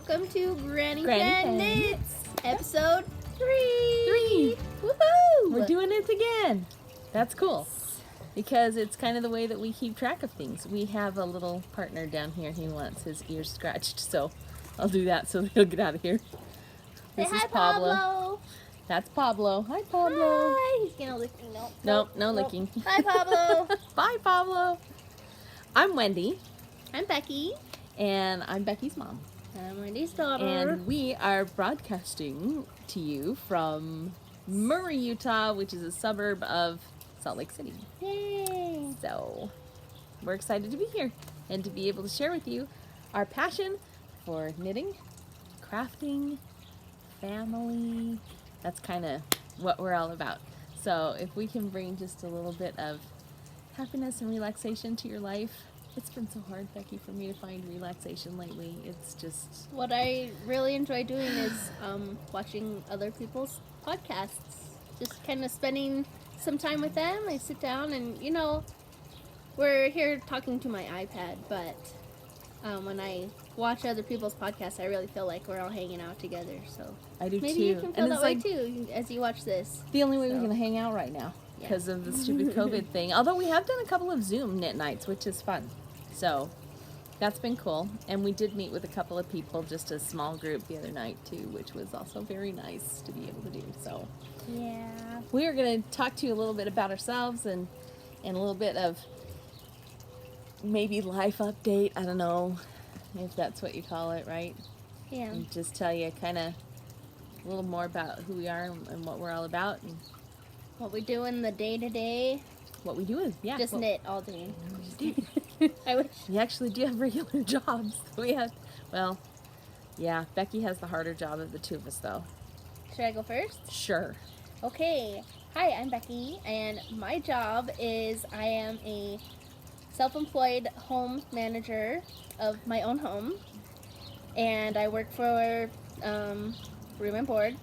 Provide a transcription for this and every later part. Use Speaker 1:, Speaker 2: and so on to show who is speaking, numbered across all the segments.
Speaker 1: welcome to Granny
Speaker 2: Fan
Speaker 1: Knits, episode 3. Woohoo!
Speaker 2: We're doing it again. That's cool. Because it's kind of the way that we keep track of things. We have a little partner down here. He wants his ears scratched, so I'll do that so he'll get out of here.
Speaker 1: Say hi, Pablo.
Speaker 2: That's Pablo. Hi, Pablo.
Speaker 1: Hi. He's gonna lick me.
Speaker 2: No licking.
Speaker 1: Hi, Pablo.
Speaker 2: Bye, Pablo. I'm Wendy.
Speaker 1: I'm Becky.
Speaker 2: And I'm Becky's mom.
Speaker 1: I'm Wendy's daughter.
Speaker 2: And we are broadcasting to you from Murray, Utah, which is a suburb of Salt Lake City.
Speaker 1: Yay!
Speaker 2: So we're excited to be here and to be able to share with you our passion for knitting, crafting, family. That's kind of what we're all about. So if we can bring just a little bit of happiness and relaxation to your life. It's been so hard, Becky, for me to find relaxation lately. It's just...
Speaker 1: What I really enjoy doing is watching other people's podcasts. Just kind of spending some time with them. I sit down and, you know, we're here talking to my iPad, but when I watch other people's podcasts, I really feel like we're all hanging out together. So
Speaker 2: I do
Speaker 1: maybe
Speaker 2: too.
Speaker 1: you can feel that way too as you watch this.
Speaker 2: The only way we're going to hang out right now because of the stupid COVID thing. Although we have done a couple of Zoom knit nights, which is fun. So that's been cool. And we did meet with a couple of people, just a small group the other night too, which was also very nice to be able to do. So
Speaker 1: yeah,
Speaker 2: we are going to talk to you a little bit about ourselves and a little bit of maybe life update. I don't know if that's what you call it, right?
Speaker 1: Yeah.
Speaker 2: And just tell you kind of a little more about who we are and what we're all about and
Speaker 1: what we do in the day-to-day.
Speaker 2: What we do is,
Speaker 1: just knit all day.
Speaker 2: I wish. We actually do have regular jobs. Becky has the harder job of the two of us, though.
Speaker 1: Should I go first?
Speaker 2: Sure.
Speaker 1: Okay. Hi, I'm Becky, and my job is I am a self-employed home manager of my own home, and I work for Room and Board.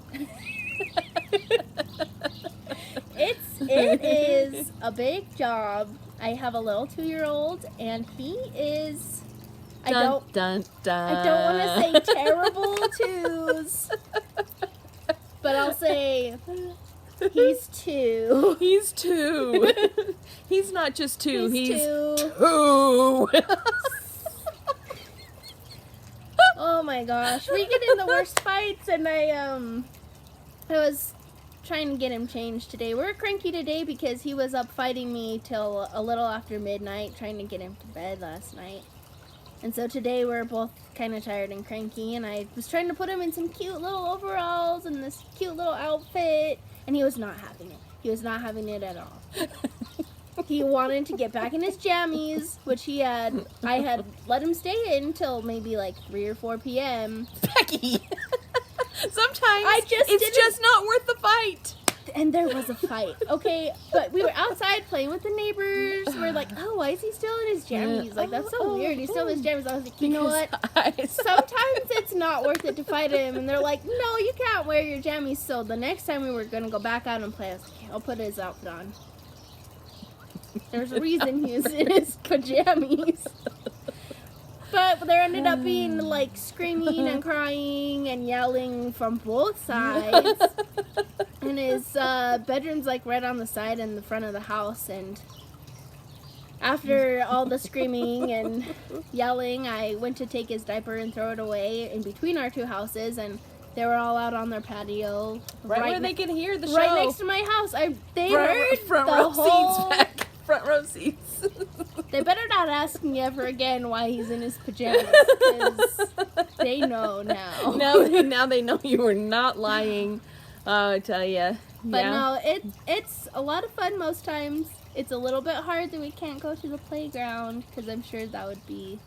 Speaker 1: It is a big job. I have a little 2-year-old, and he is. I don't want to say terrible twos, but I'll say he's 2.
Speaker 2: He's 2. He's not just 2. He's 2.
Speaker 1: Oh my gosh, we get in the worst fights, and I was trying to get him changed today. We're cranky today because he was up fighting me till a little after midnight, trying to get him to bed last night. And so today we're both kind of tired and cranky, and I was trying to put him in some cute little overalls and this cute little outfit, and he was not having it. He was not having it at all. He wanted to get back in his jammies, which I had let him stay in till maybe like 3 or 4 p.m.
Speaker 2: Becky! Sometimes it's just not worth the fight.
Speaker 1: And there was a fight, okay? But we were outside playing with the neighbors. We're like, oh, why is he still in his jammies? Like, that's so weird. He's still in his jammies. I was like, you know what? Sometimes it's not worth it to fight him. And they're like, no, you can't wear your jammies. So the next time we were going to go back out and play, I was like, I'll put his outfit on. There's a reason he was in his pajamas. But there ended up being like screaming and crying and yelling from both sides. And his bedroom's like right on the side and the front of the house. And after all the screaming and yelling, I went to take his diaper and throw it away in between our 2 houses. And they were all out on their patio.
Speaker 2: Right where they could hear the show.
Speaker 1: Right next to my house. They heard
Speaker 2: front
Speaker 1: the
Speaker 2: row
Speaker 1: whole...
Speaker 2: seats back. Front row seats.
Speaker 1: They better not ask me ever again why he's in his pajamas, because they know now.
Speaker 2: Now they know you were not lying. Oh, I tell you.
Speaker 1: But no, it's a lot of fun most times. It's a little bit hard that we can't go to the playground, because I'm sure that would be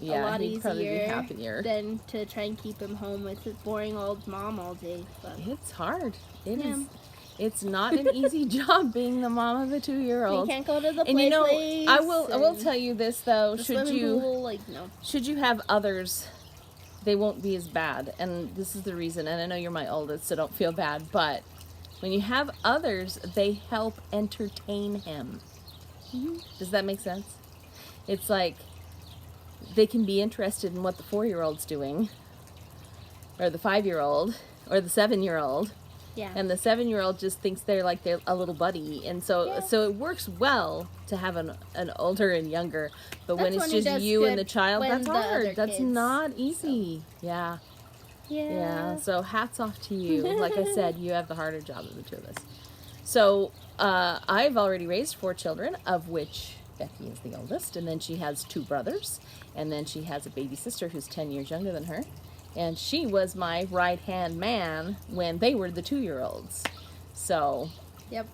Speaker 1: a lot easier than to try and keep him home with his boring old mom all day. But
Speaker 2: it's hard. It is. It's not an easy job being the mom of a 2-year-old.
Speaker 1: You can't go to the play place.
Speaker 2: I will tell you this though.
Speaker 1: Should
Speaker 2: you have others, they won't be as bad. And this is the reason. And I know you're my oldest, so don't feel bad. But when you have others, they help entertain him. Mm-hmm. Does that make sense? It's like they can be interested in what the 4-year-old's doing, or the 5-year-old, or the 7-year-old.
Speaker 1: Yeah.
Speaker 2: And the 7-year-old just thinks they're a little buddy, and so it works well to have an older and younger. But when it's just you and the child, that's hard. That's not easy. So. Yeah. Yeah. So hats off to you. Like I said, you have the harder job of the two of us. So I've already raised 4 children, of which Becky is the oldest, and then she has 2 brothers, and then she has a baby sister who's 10 years younger than her. And she was my right-hand man when they were the 2-year-olds. So,
Speaker 1: yep.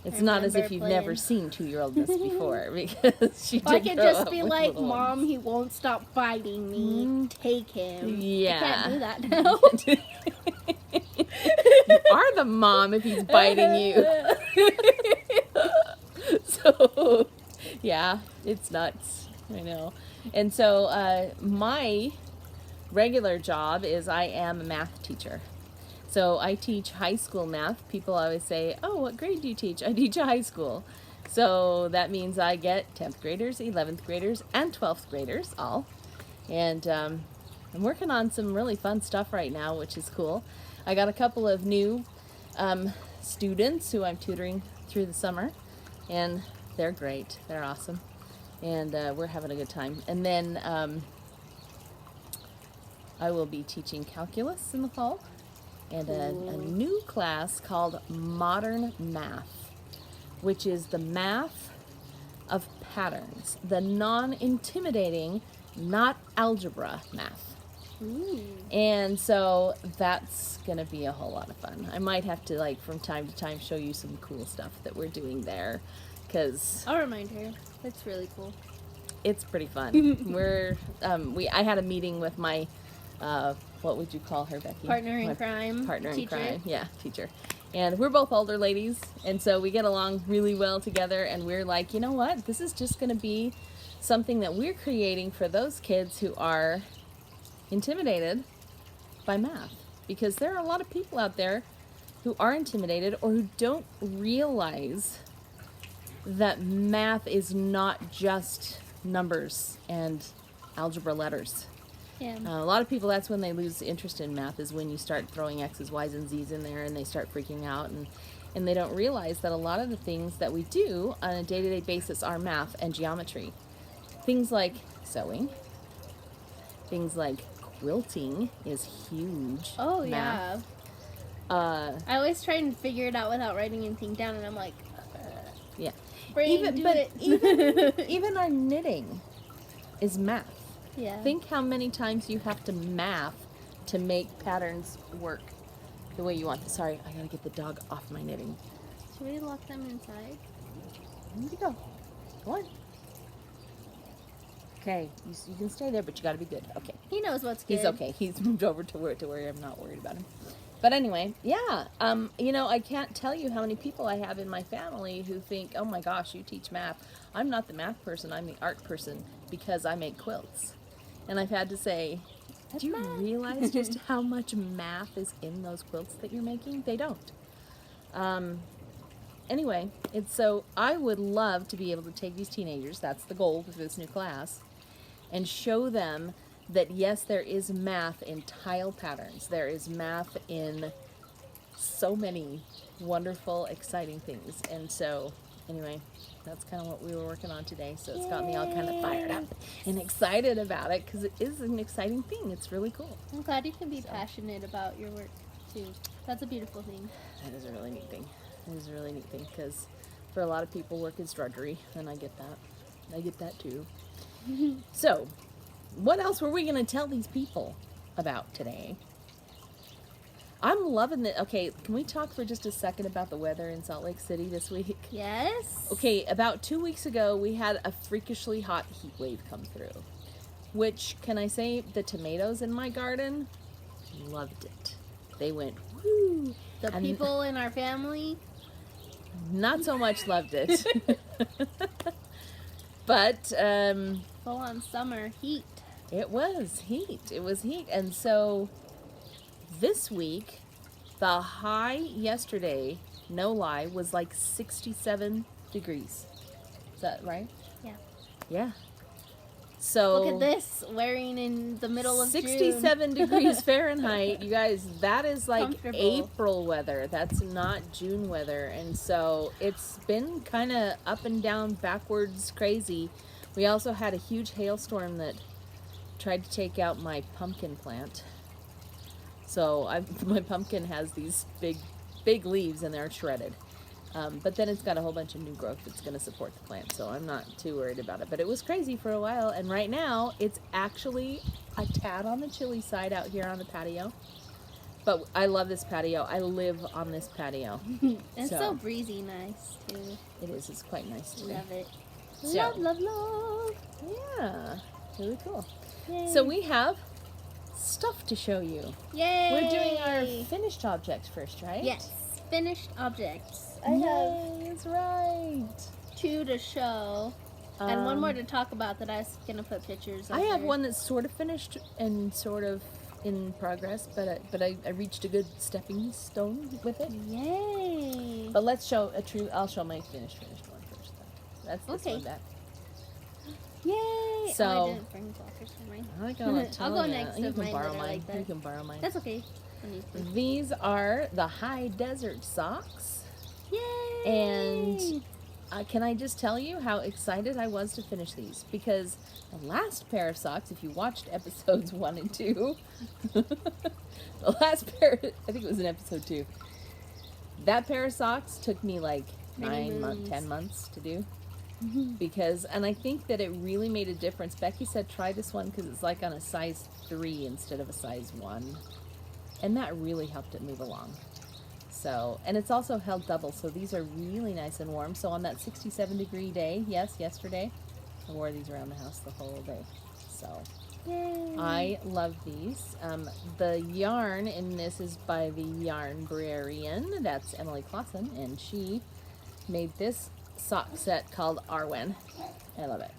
Speaker 2: It's not as if you've never seen 2-year-oldness before, because she did
Speaker 1: I could
Speaker 2: grow
Speaker 1: just
Speaker 2: up
Speaker 1: be
Speaker 2: with
Speaker 1: like,
Speaker 2: little
Speaker 1: Mom,
Speaker 2: ones.
Speaker 1: he won't stop biting me. Take him.
Speaker 2: Yeah.
Speaker 1: I can't do that now.
Speaker 2: You are the mom if he's biting you. So, yeah, it's nuts. I know. And so, my regular job is I am a math teacher. So I teach high school math. People always say, oh, what grade do you teach? I teach a high school. So that means I get 10th graders, 11th graders, and 12th graders all. And I'm working on some really fun stuff right now, which is cool. I got a couple of new students who I'm tutoring through the summer. And they're great. They're awesome. And we're having a good time. And then I will be teaching calculus in the fall, and a new class called Modern Math, which is the math of patterns, the non-intimidating, not algebra math.
Speaker 1: Ooh.
Speaker 2: And so that's going to be a whole lot of fun. I might have to, like, from time to time show you some cool stuff that we're doing there, because
Speaker 1: I'll remind her. It's really cool.
Speaker 2: It's pretty fun. I had a meeting with my what would you call her, Becky?
Speaker 1: Partner in crime.
Speaker 2: Partner
Speaker 1: teacher.
Speaker 2: in crime. Yeah, teacher. And we're both older ladies, and so we get along really well together, and we're like, you know what? This is just going to be something that we're creating for those kids who are intimidated by math. Because there are a lot of people out there who are intimidated or who don't realize that math is not just numbers and algebra letters.
Speaker 1: Yeah.
Speaker 2: A lot of people, that's when they lose interest in math, is when you start throwing X's, Y's, and Z's in there, and they start freaking out, and they don't realize that a lot of the things that we do on a day-to-day basis are math and geometry. Things like sewing, things like quilting is huge.
Speaker 1: Oh,
Speaker 2: math.
Speaker 1: yeah. I always try and figure it out without writing anything down, and I'm like,
Speaker 2: yeah.
Speaker 1: brain,
Speaker 2: Even our knitting is math.
Speaker 1: Yeah.
Speaker 2: Think how many times you have to math to make patterns work the way you want. Sorry, I gotta get the dog off my knitting.
Speaker 1: Should we lock them inside?
Speaker 2: There you go. Go on. Okay, you can stay there, but you gotta be good. Okay.
Speaker 1: He knows what's good.
Speaker 2: He's okay. He's moved over to where I'm not worried about him. But anyway, yeah. I can't tell you how many people I have in my family who think, oh my gosh, you teach math. I'm not the math person, I'm the art person, because I make quilts. And I've had to say, do you realize just how much math is in those quilts that you're making? They don't. Anyway, so I would love to be able to take these teenagers, that's the goal for this new class, and show them that yes, there is math in tile patterns. There is math in so many wonderful, exciting things. And so, anyway, that's kind of what we were working on today. So it's got me all kind of fired up and excited about it, because it is an exciting thing. It's really cool.
Speaker 1: I'm glad you can be passionate about your work, too. That's a beautiful thing.
Speaker 2: That is a really neat thing. It is a really neat thing, because for a lot of people, work is drudgery, and I get that. I get that, too. So, what else were we going to tell these people about today? I'm loving it. Okay, can we talk for just a second about the weather in Salt Lake City this week?
Speaker 1: Yes.
Speaker 2: Okay, about 2 weeks ago, we had a freakishly hot heat wave come through. Which, can I say, the tomatoes in my garden loved it. They went, woo!
Speaker 1: The people in our family?
Speaker 2: Not so much loved it. But,
Speaker 1: full on summer heat.
Speaker 2: It was heat. It was heat. And so this week, the high yesterday, no lie, was like 67 degrees. Is that right?
Speaker 1: Yeah.
Speaker 2: Yeah. So
Speaker 1: look at this, wearing in the middle of
Speaker 2: 67
Speaker 1: June.
Speaker 2: degrees Fahrenheit. You guys, that is like
Speaker 1: Comfortable.
Speaker 2: April weather. That's not June weather. And so it's been kind of up and down, backwards, crazy. We also had a huge hailstorm that tried to take out my pumpkin plant. So my pumpkin has these big leaves and they're shredded. But then it's got a whole bunch of new growth that's going to support the plant, so I'm not too worried about it. But it was crazy for a while, and right now it's actually a tad on the chilly side out here on the patio. But I love this patio. I live on this patio.
Speaker 1: It's so breezy nice, too.
Speaker 2: It is. It's quite nice today.
Speaker 1: Love it.
Speaker 2: So,
Speaker 1: Love.
Speaker 2: Yeah, really cool.
Speaker 1: Yay.
Speaker 2: So we have stuff to show you.
Speaker 1: Yay!
Speaker 2: We're doing our finished objects first, right?
Speaker 1: Yes, finished objects. I
Speaker 2: Yay,
Speaker 1: have
Speaker 2: that's right.
Speaker 1: 2 to show, and 1 more to talk about that I was going to put pictures of.
Speaker 2: I have one that's sort of finished and sort of in progress, but I reached a good stepping stone with it.
Speaker 1: Yay!
Speaker 2: But let's show I'll show my finished one first. That's this
Speaker 1: Okay.
Speaker 2: one back.
Speaker 1: Yay!
Speaker 2: So
Speaker 1: I didn't bring blockers for mine.
Speaker 2: I'll
Speaker 1: go next
Speaker 2: You
Speaker 1: of
Speaker 2: can
Speaker 1: mine
Speaker 2: borrow
Speaker 1: that are
Speaker 2: mine.
Speaker 1: like that.
Speaker 2: You can borrow mine.
Speaker 1: That's okay. I need to.
Speaker 2: These are the high desert socks.
Speaker 1: Yay!
Speaker 2: And can I just tell you how excited I was to finish these? Because the last pair of socks, if you watched episodes 1 and 2, the last pair, I think it was in episode 2, that pair of socks took me like 10 months to do. Because, and I think that it really made a difference. Becky said try this one because it's like on a size 3 instead of a size 1. And that really helped it move along. So, and it's also held double, so these are really nice and warm. So on that 67-degree day, yes, yesterday, I wore these around the house the whole day. So,
Speaker 1: Yay.
Speaker 2: I love these. The yarn in this is by the Yarnbrarian. That's Emily Clausen, and she made this sock set called Arwen. I love it.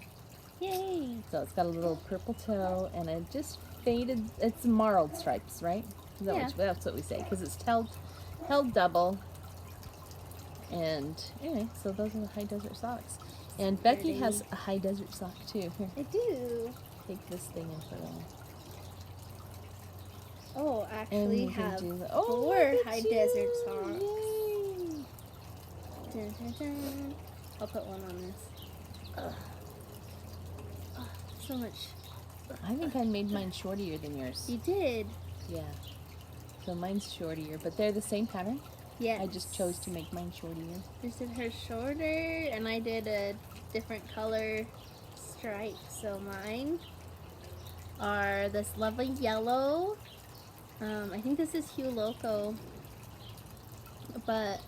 Speaker 1: Yay!
Speaker 2: So it's got a little purple toe, and it just faded. It's marled stripes, right? Is that
Speaker 1: Yeah.
Speaker 2: that's what we say, because it's held double. And anyway, so those are the high desert socks. And Becky
Speaker 1: Pretty.
Speaker 2: has a high desert sock too. Here,
Speaker 1: I do.
Speaker 2: take this thing and put it on.
Speaker 1: Oh,
Speaker 2: And
Speaker 1: actually
Speaker 2: we can
Speaker 1: have
Speaker 2: do the,
Speaker 1: 4
Speaker 2: look at
Speaker 1: high
Speaker 2: you.
Speaker 1: desert socks.
Speaker 2: Yay.
Speaker 1: Dun, dun, dun. I'll put one on this. Ugh. Oh, so much.
Speaker 2: I think I made mine shortier than yours.
Speaker 1: You did.
Speaker 2: Yeah. So mine's shortier, but they're the same pattern.
Speaker 1: Yeah.
Speaker 2: I just chose to make mine shortier.
Speaker 1: This did her shorter, and I did a different color stripe. So mine are this lovely yellow. I think this is Hue Loco. But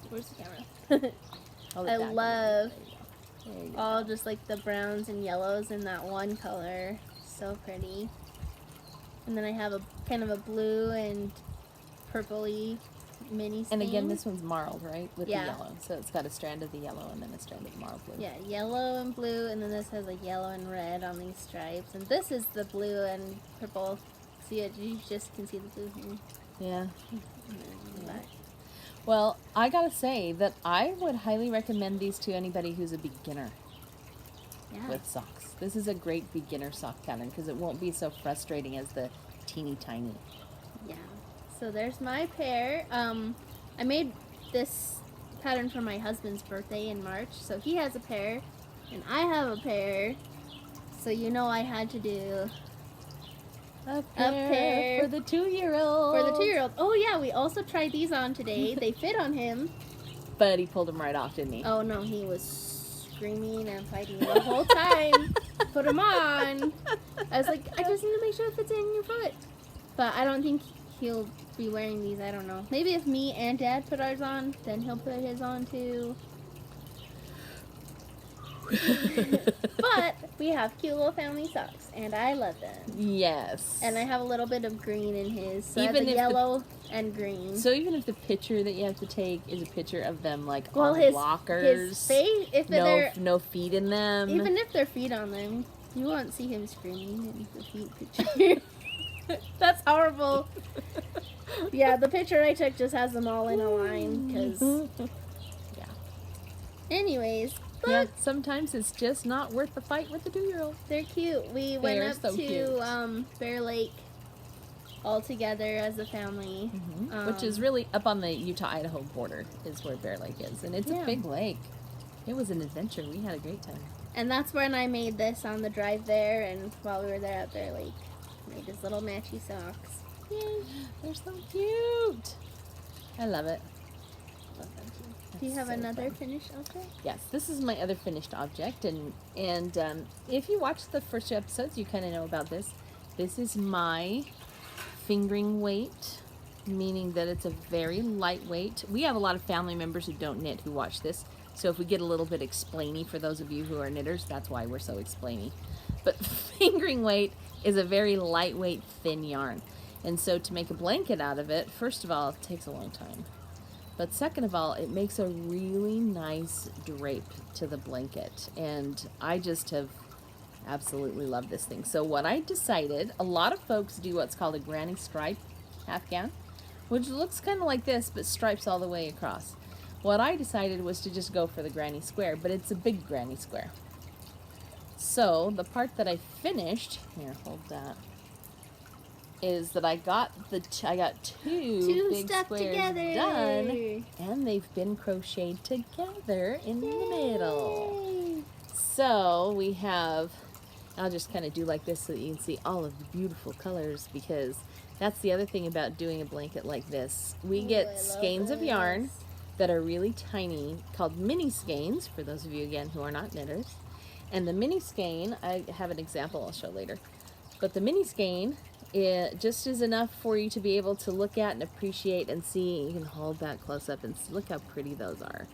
Speaker 1: where's the camera?
Speaker 2: Oh,
Speaker 1: I love
Speaker 2: There you go.
Speaker 1: all just like the browns and yellows in that one color. So pretty. And then I have a kind of a blue and purpley mini stain.
Speaker 2: And again, this one's marled, right? With
Speaker 1: Yeah.
Speaker 2: the yellow. So it's got a strand of the yellow and then a strand of the marled blue.
Speaker 1: Yeah, yellow and blue, and then this has like yellow and red on these stripes. And this is the blue and purple. See it? You just can see the blue here.
Speaker 2: Yeah.
Speaker 1: And then back.
Speaker 2: Well, I gotta say that I would highly recommend these to anybody who's a beginner
Speaker 1: Yeah.
Speaker 2: with socks. This is a great beginner sock pattern because it won't be so frustrating as the teeny tiny.
Speaker 1: Yeah. So there's my pair. I made this pattern for my husband's birthday in March. So he has a pair, and I have a pair. So you know I had to do
Speaker 2: A
Speaker 1: pair
Speaker 2: for the 2-year-old.
Speaker 1: for the 2-year-old. Oh yeah, we also tried these on today. They fit on him.
Speaker 2: But he pulled them right off, didn't he?
Speaker 1: Oh no, he was screaming and fighting the whole time. Put them on. I was like, I just need to make sure it fits in your foot. But I don't think he'll be wearing these. I don't know. Maybe if me and Dad put ours on, then he'll put his on too. But we have cute little family socks, and I love them.
Speaker 2: Yes.
Speaker 1: And I have a little bit of green in his, so
Speaker 2: Even
Speaker 1: I have the
Speaker 2: if
Speaker 1: yellow and green.
Speaker 2: So even if the picture that you have to take is a picture of them like
Speaker 1: Well,
Speaker 2: on
Speaker 1: his
Speaker 2: blockers,
Speaker 1: face, if they're
Speaker 2: no feet in them.
Speaker 1: even if their feet on them, you won't see him screaming in the feet picture. That's horrible. Yeah, the picture I took just has them all in a line, because...
Speaker 2: Yeah.
Speaker 1: Anyways,
Speaker 2: Yeah, sometimes it's just not worth the fight with the 2-year-old.
Speaker 1: They're cute. We went up
Speaker 2: so
Speaker 1: to
Speaker 2: cute.
Speaker 1: Bear Lake all together as a family.
Speaker 2: Which is really up on the Utah-Idaho border is where Bear Lake is. And it's a big lake. It was an adventure. We had a great time.
Speaker 1: And that's when I made this on the drive there, and while we were there at Bear Lake. Made his little matchy socks.
Speaker 2: Yay! They're so cute. I love it.
Speaker 1: Do you have another finished object?
Speaker 2: Yes, this is my other finished object, and if you watch the first 2 episodes, you kind of know about this. This is my fingering weight, meaning that it's a very lightweight. We have a lot of family members who don't knit who watch this, so if we get a little bit explainy for those of you who are knitters, that's why we're so explainy. But fingering weight is a very lightweight, thin yarn, and so to make a blanket out of it, first of all, it takes a long time. But second of all, it makes a really nice drape to the blanket. And I just have absolutely loved this thing. So what I decided, a lot of folks do what's called a granny stripe afghan, which looks kind of like this, but stripes all the way across. What I decided was to just go for the granny square, but it's a big granny square. So the part that I finished, here, hold that, is that I got two big squares done, and they've been crocheted together in the middle. So we have, I'll just kind of do like this so that you can see all of the beautiful colors, because that's the other thing about doing a blanket like this. We get skeins of yarn that are really tiny, called mini skeins, for those of you again who are not knitters. And the mini skein, I have an example I'll show later, but the mini skein, it just is enough for you to be able to look at and appreciate and see. You can hold that close up and see, look how pretty those are.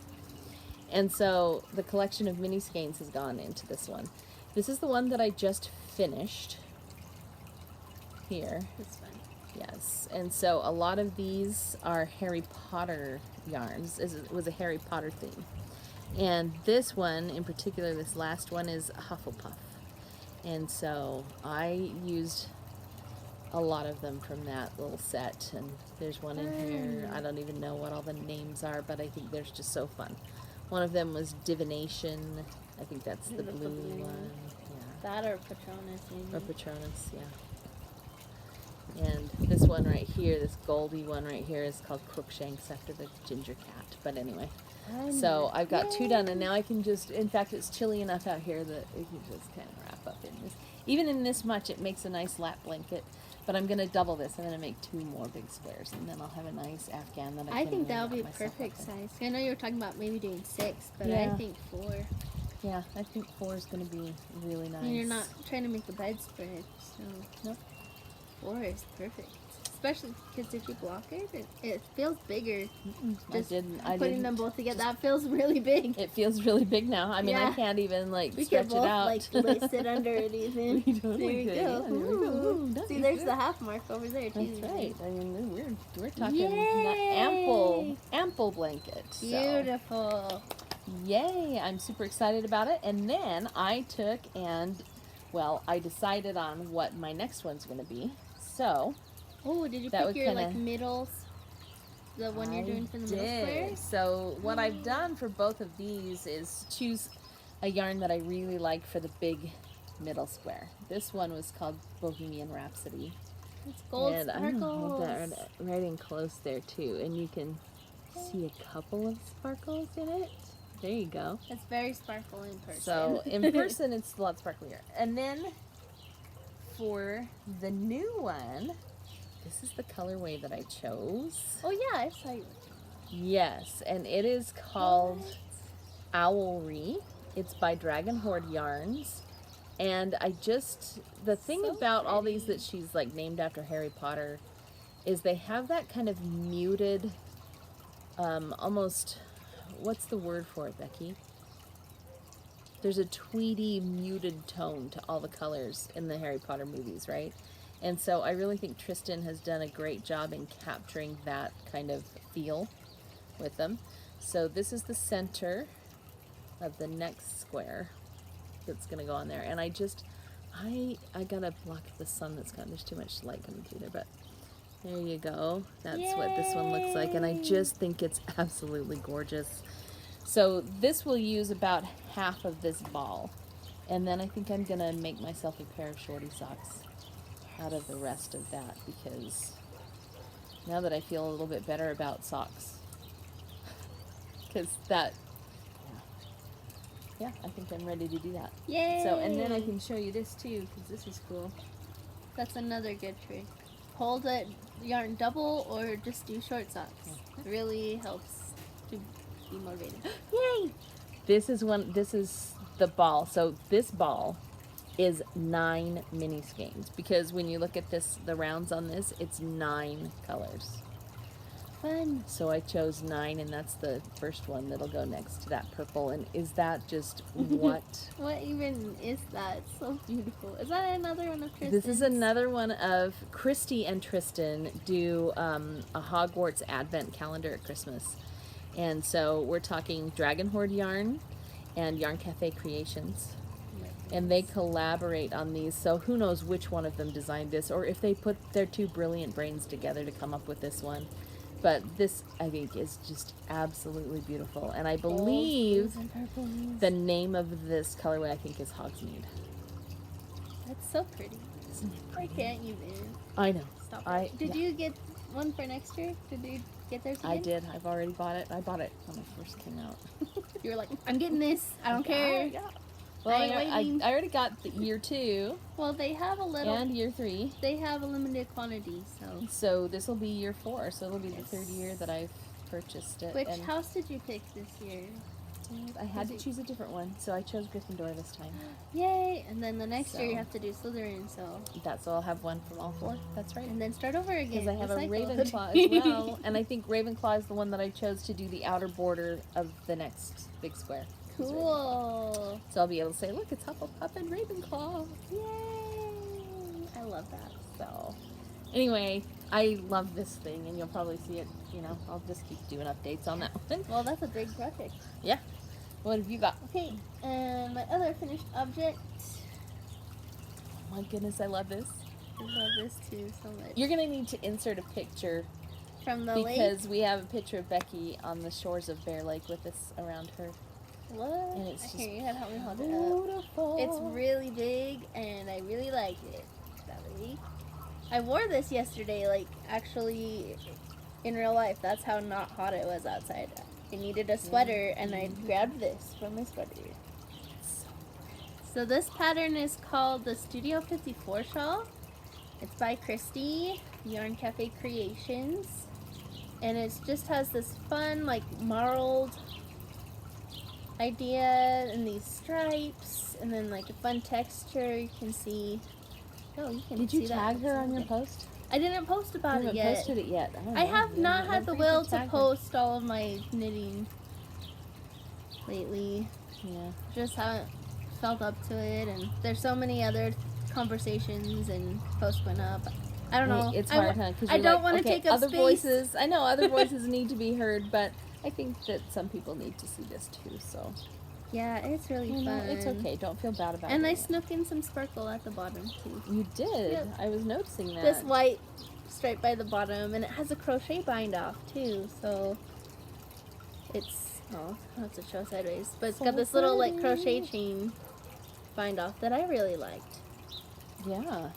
Speaker 2: And so the collection of mini skeins has gone into this one. This is the one that I just finished here.
Speaker 1: That's fun.
Speaker 2: Yes, and so a lot of these are Harry Potter yarns. It was a Harry Potter theme. And this one in particular, this last one, is Hufflepuff. And so I used a lot of them from that little set, and there's one in here. I don't even know what all the names are, but I think they're just so fun. One of them was Divination. I think that's the blue one. Yeah.
Speaker 1: That or Patronus, maybe.
Speaker 2: Or Patronus, yeah. And this one right here, this goldy one right here, is called Crookshanks, after the ginger cat. But anyway, so I've got 2 done, and now I can just, in fact, it's chilly enough out here that you can just kind of wrap up in this. Even in this much, it makes a nice lap blanket. But I'm going to double this. I'm going to make 2 more big squares, and then I'll have a nice afghan that I
Speaker 1: think that would be a perfect size. I know you were talking about maybe doing 6, but I think 4.
Speaker 2: Yeah, I think 4 is going to be really nice.
Speaker 1: And you're not trying to make the bedspread, so
Speaker 2: nope.
Speaker 1: 4 is perfect. Especially because if you block it, it feels bigger. Just putting them both together, that feels really big.
Speaker 2: It feels really big now. I mean, I can't even stretch it out.
Speaker 1: Like lace it under it even. There you go.
Speaker 2: Yeah, there we go.
Speaker 1: See, there's the half mark over there too.
Speaker 2: That's right. I mean, we're talking ample blanket.
Speaker 1: Beautiful.
Speaker 2: So. Yay! I'm super excited about it. And then I took I decided on what my next one's going to be. So.
Speaker 1: Oh, did you pick your middles? The one you're doing for the middle square?
Speaker 2: So what I've done for both of these is choose a yarn that I really like for the big middle square. This one was called Bohemian Rhapsody.
Speaker 1: It's gold
Speaker 2: and
Speaker 1: sparkles.
Speaker 2: I'm right in close there too, and you can see a couple of sparkles in it. There you go.
Speaker 1: It's very sparkle in person.
Speaker 2: So in person, it's a lot sparklier. And then for the new one, this is the colorway that I chose.
Speaker 1: Oh yeah, I saw you.
Speaker 2: Yes, and it is called Owlry. It's by Dragon Horde Yarns. And the thing about all these that she's named after Harry Potter is they have that kind of muted, almost, what's the word for it, Becky? There's a tweedy, muted tone to all the colors in the Harry Potter movies, right? And so I really think Tristan has done a great job in capturing that kind of feel with them. So this is the center of the next square that's going to go on there. And I got to block the sun there's too much light coming through there, but there you go. That's what this one looks like. And I just think it's absolutely gorgeous. So this will use about half of this ball. And then I think I'm going to make myself a pair of shorty socks out of the rest of that, because now that I feel a little bit better about socks, because that, yeah, I think I'm ready to do that.
Speaker 1: Yay!
Speaker 2: So, and then I can show you this too, because this is cool.
Speaker 1: That's another good trick. Hold the yarn double or just do short socks. It really helps to be motivated. Yay!
Speaker 2: This is the ball. So this ball is 9 mini skeins, because when you look at this, the rounds on this, it's 9 colors.
Speaker 1: Fun.
Speaker 2: So I chose 9, and that's the first one that'll go next to that purple. And is that just what?
Speaker 1: What even is that? It's so beautiful. Is that another one of Tristan's?
Speaker 2: This is another one of Christy and Tristan do a Hogwarts Advent calendar at Christmas. And so we're talking Dragon Horde Yarn and Yarn Cafe Creations. And they collaborate on these, so who knows which one of them designed this, or if they put their 2 brilliant brains together to come up with this one. But this, I think, is just absolutely beautiful. And I believe the name of this colorway, I think, is Hogsmeade.
Speaker 1: That's so pretty. I can't even.
Speaker 2: I know.
Speaker 1: Stop it. Did you get one for next year? Did you get theirs again?
Speaker 2: I did. I've already bought it. I bought it when it first came out.
Speaker 1: You were like, I'm getting this. I don't care.
Speaker 2: Yeah. Well, I already got the year 2.
Speaker 1: Well, they have a little.
Speaker 2: And year 3.
Speaker 1: They have a limited quantity, so.
Speaker 2: So this will be year 4. So it'll be the 3rd year that I've purchased it.
Speaker 1: Which house did you pick this year?
Speaker 2: I had to choose a different one, so I chose Gryffindor this time.
Speaker 1: Yay! And then the next year you have to do Slytherin, so.
Speaker 2: So I'll have one from all 4. That's right.
Speaker 1: And then start over again.
Speaker 2: Because I have a Ravenclaw as well, and I think Ravenclaw is the one that I chose to do the outer border of the next big square.
Speaker 1: Cool.
Speaker 2: So I'll be able to say, look, it's Hufflepuff and Ravenclaw.
Speaker 1: Yay! I love that.
Speaker 2: So, anyway, I love this thing, and you'll probably see it, I'll just keep doing updates on that one.
Speaker 1: Well, that's a big project.
Speaker 2: Yeah. What have you got?
Speaker 1: Okay, and my other finished object.
Speaker 2: Oh my goodness, I love this.
Speaker 1: I love this too so much.
Speaker 2: You're going to need to insert a picture
Speaker 1: from the lake?
Speaker 2: Because we have a picture of Becky on the shores of Bear Lake with this around her.
Speaker 1: What?
Speaker 2: And it's just
Speaker 1: Here, you gotta help me hold it
Speaker 2: beautiful.
Speaker 1: up. It's really big, and I really like it. Belly. I wore this yesterday, like, actually, in real life. That's how not hot it was outside. I needed a sweater, and I grabbed this for my sweater. So this pattern is called the Studio 54 shawl. It's by Christy, Yarn Cafe Creations. And it just has this fun, like, marled idea and these stripes, and then like a fun texture. You can see. Oh, you can.
Speaker 2: Did you tag her on your post?
Speaker 1: I didn't post about it yet.
Speaker 2: I haven't posted it yet.
Speaker 1: I have not had the will to post all of my knitting lately.
Speaker 2: Yeah.
Speaker 1: Just haven't felt up to it, and there's so many other conversations and posts went up. I don't know.
Speaker 2: It's hard, huh?
Speaker 1: I don't want to take up
Speaker 2: other
Speaker 1: space.
Speaker 2: voices. I know other voices need to be heard, but I think that some people need to see this too. So
Speaker 1: yeah, it's really fun.
Speaker 2: It's okay. Don't feel bad about it.
Speaker 1: And I snuck in some sparkle at the bottom too.
Speaker 2: You did.
Speaker 1: Yep.
Speaker 2: I was noticing that.
Speaker 1: This white stripe by the bottom, and it has a crochet bind off too. So it's I'll have to show sideways, but it's got this little like crochet chain bind off that I really liked.
Speaker 2: Yeah.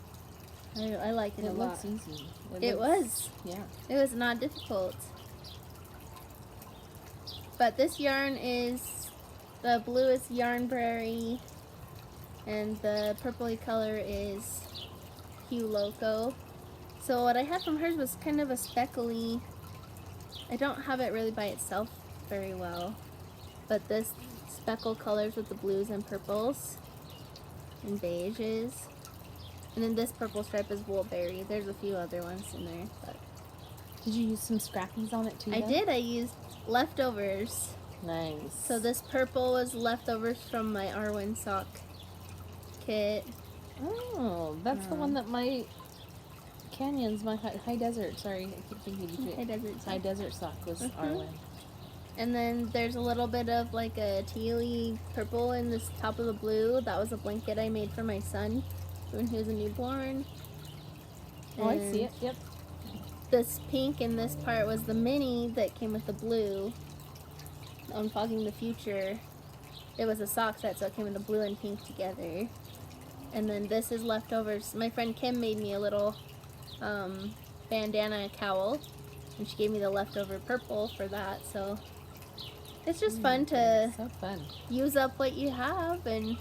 Speaker 1: I like it a lot.
Speaker 2: It looks easy.
Speaker 1: It was.
Speaker 2: Yeah.
Speaker 1: It was not difficult. But this yarn is, the blue is Yarnberry, and the purpley color is Hue Loco. So what I had from hers was kind of a speckly. I don't have it really by itself very well, but this speckle colors with the blues and purples and beiges. And then this purple stripe is Woolberry. There's a few other ones in there. But
Speaker 2: did you use some scrappies on it too?
Speaker 1: I did. I used leftovers.
Speaker 2: Nice.
Speaker 1: So this purple was leftovers from my Arwen sock kit.
Speaker 2: Oh, that's the one that my Canyons, my high desert. Sorry, I keep thinking between high desert sock was Arwen.
Speaker 1: And then there's a little bit of like a tealy purple in this top of the blue. That was a blanket I made for my son when he was a newborn.
Speaker 2: Oh, I see it. Yep.
Speaker 1: This pink in this part was the mini that came with the blue. Unfogging the Future. It was a sock set, so it came in the blue and pink together. And then this is leftovers. My friend Kim made me a little bandana cowl, and she gave me the leftover purple for that. So it's just fun to use up what you have, and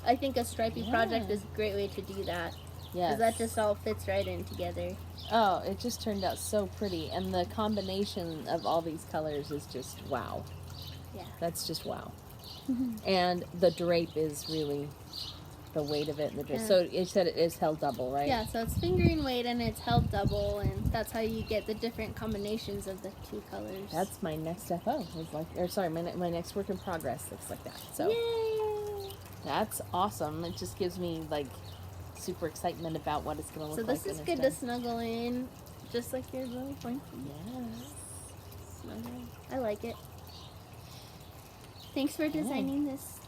Speaker 1: I think a stripy project is a great way to do that. Because that just all fits right in together.
Speaker 2: Oh, it just turned out so pretty, and the combination of all these colors is just wow.
Speaker 1: Yeah.
Speaker 2: That's just wow. And the drape is really the weight of it in the dress. So you said it is held double, right?
Speaker 1: Yeah, so it's fingering weight and it's held double, and that's how you get the different combinations of the two colors.
Speaker 2: That's my next FO. My next work in progress looks like that. So
Speaker 1: yay!
Speaker 2: That's awesome. It just gives me like super excitement about what it's going to look like.
Speaker 1: So this is good to snuggle in, just like your little blanket.
Speaker 2: Yes.
Speaker 1: Snuggle. I like it. Thanks for designing this.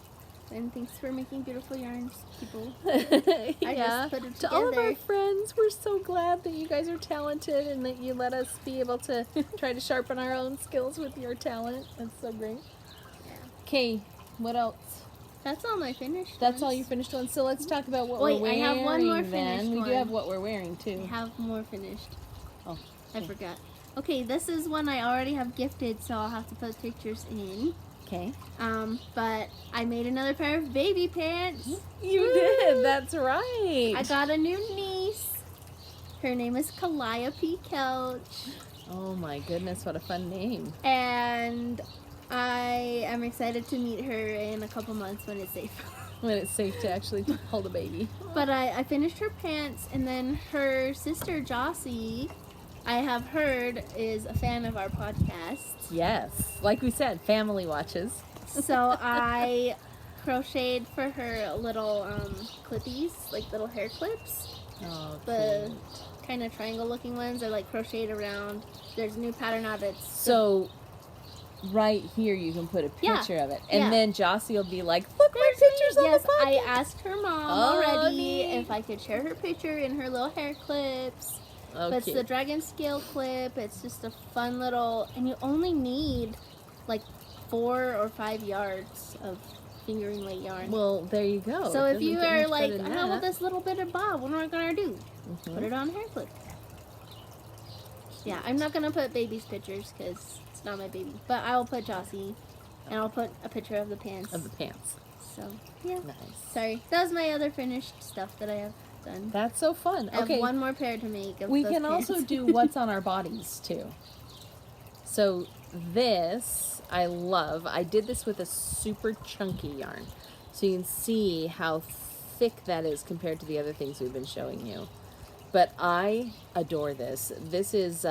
Speaker 1: And thanks for making beautiful yarns, people. I just put it together.
Speaker 2: To all of our friends, we're so glad that you guys are talented and that you let us be able to try to sharpen our own skills with your talent. That's so great. Okay, what else?
Speaker 1: That's all my finished
Speaker 2: That's
Speaker 1: ones.
Speaker 2: all you finished ones. So let's talk about what we're wearing.
Speaker 1: I have one more finished
Speaker 2: We
Speaker 1: one.
Speaker 2: do have what we're wearing too.
Speaker 1: I have more finished.
Speaker 2: Oh,
Speaker 1: I forgot. Okay, this is one I already have gifted, so I'll have to put pictures in.
Speaker 2: Okay.
Speaker 1: But I made another pair of baby pants.
Speaker 2: You did. That's right.
Speaker 1: I got a new niece. Her name is Calliope Kelch.
Speaker 2: Oh my goodness, what a fun name.
Speaker 1: And I am excited to meet her in a couple months when it's safe.
Speaker 2: When it's safe to actually hold a baby.
Speaker 1: But I finished her pants, and then her sister Jossie, I have heard, is a fan of our podcast.
Speaker 2: Yes. Like we said, family watches.
Speaker 1: So I crocheted for her little clippies, like little hair clips.
Speaker 2: Oh,
Speaker 1: The kind of triangle looking ones are like crocheted around. There's a new pattern out that's
Speaker 2: so right here you can put a picture of it. And then Jossie will be like, look, my picture's on the pocket.
Speaker 1: I asked her mom already if I could share her picture in her little hair clips.
Speaker 2: Okay.
Speaker 1: But it's the dragon scale clip. It's just a fun little, and you only need like 4 or 5 yards of fingering weight yarn.
Speaker 2: Well, there you go.
Speaker 1: So if you are like, I want this little bit of bob, what am I gonna do? Put it on a hair clip. Yeah, I'm not gonna put baby's pictures because it's not my baby. But I'll put Jossie, and I'll put a picture of the pants. So yeah.
Speaker 2: Nice.
Speaker 1: Sorry, that was my other finished stuff that I have done.
Speaker 2: That's so fun.
Speaker 1: I have one more pair to make of
Speaker 2: we
Speaker 1: those
Speaker 2: can
Speaker 1: pants.
Speaker 2: also do what's on our bodies too. So this I love. I did this with a super chunky yarn, so you can see how thick that is compared to the other things we've been showing you. But I adore this. This is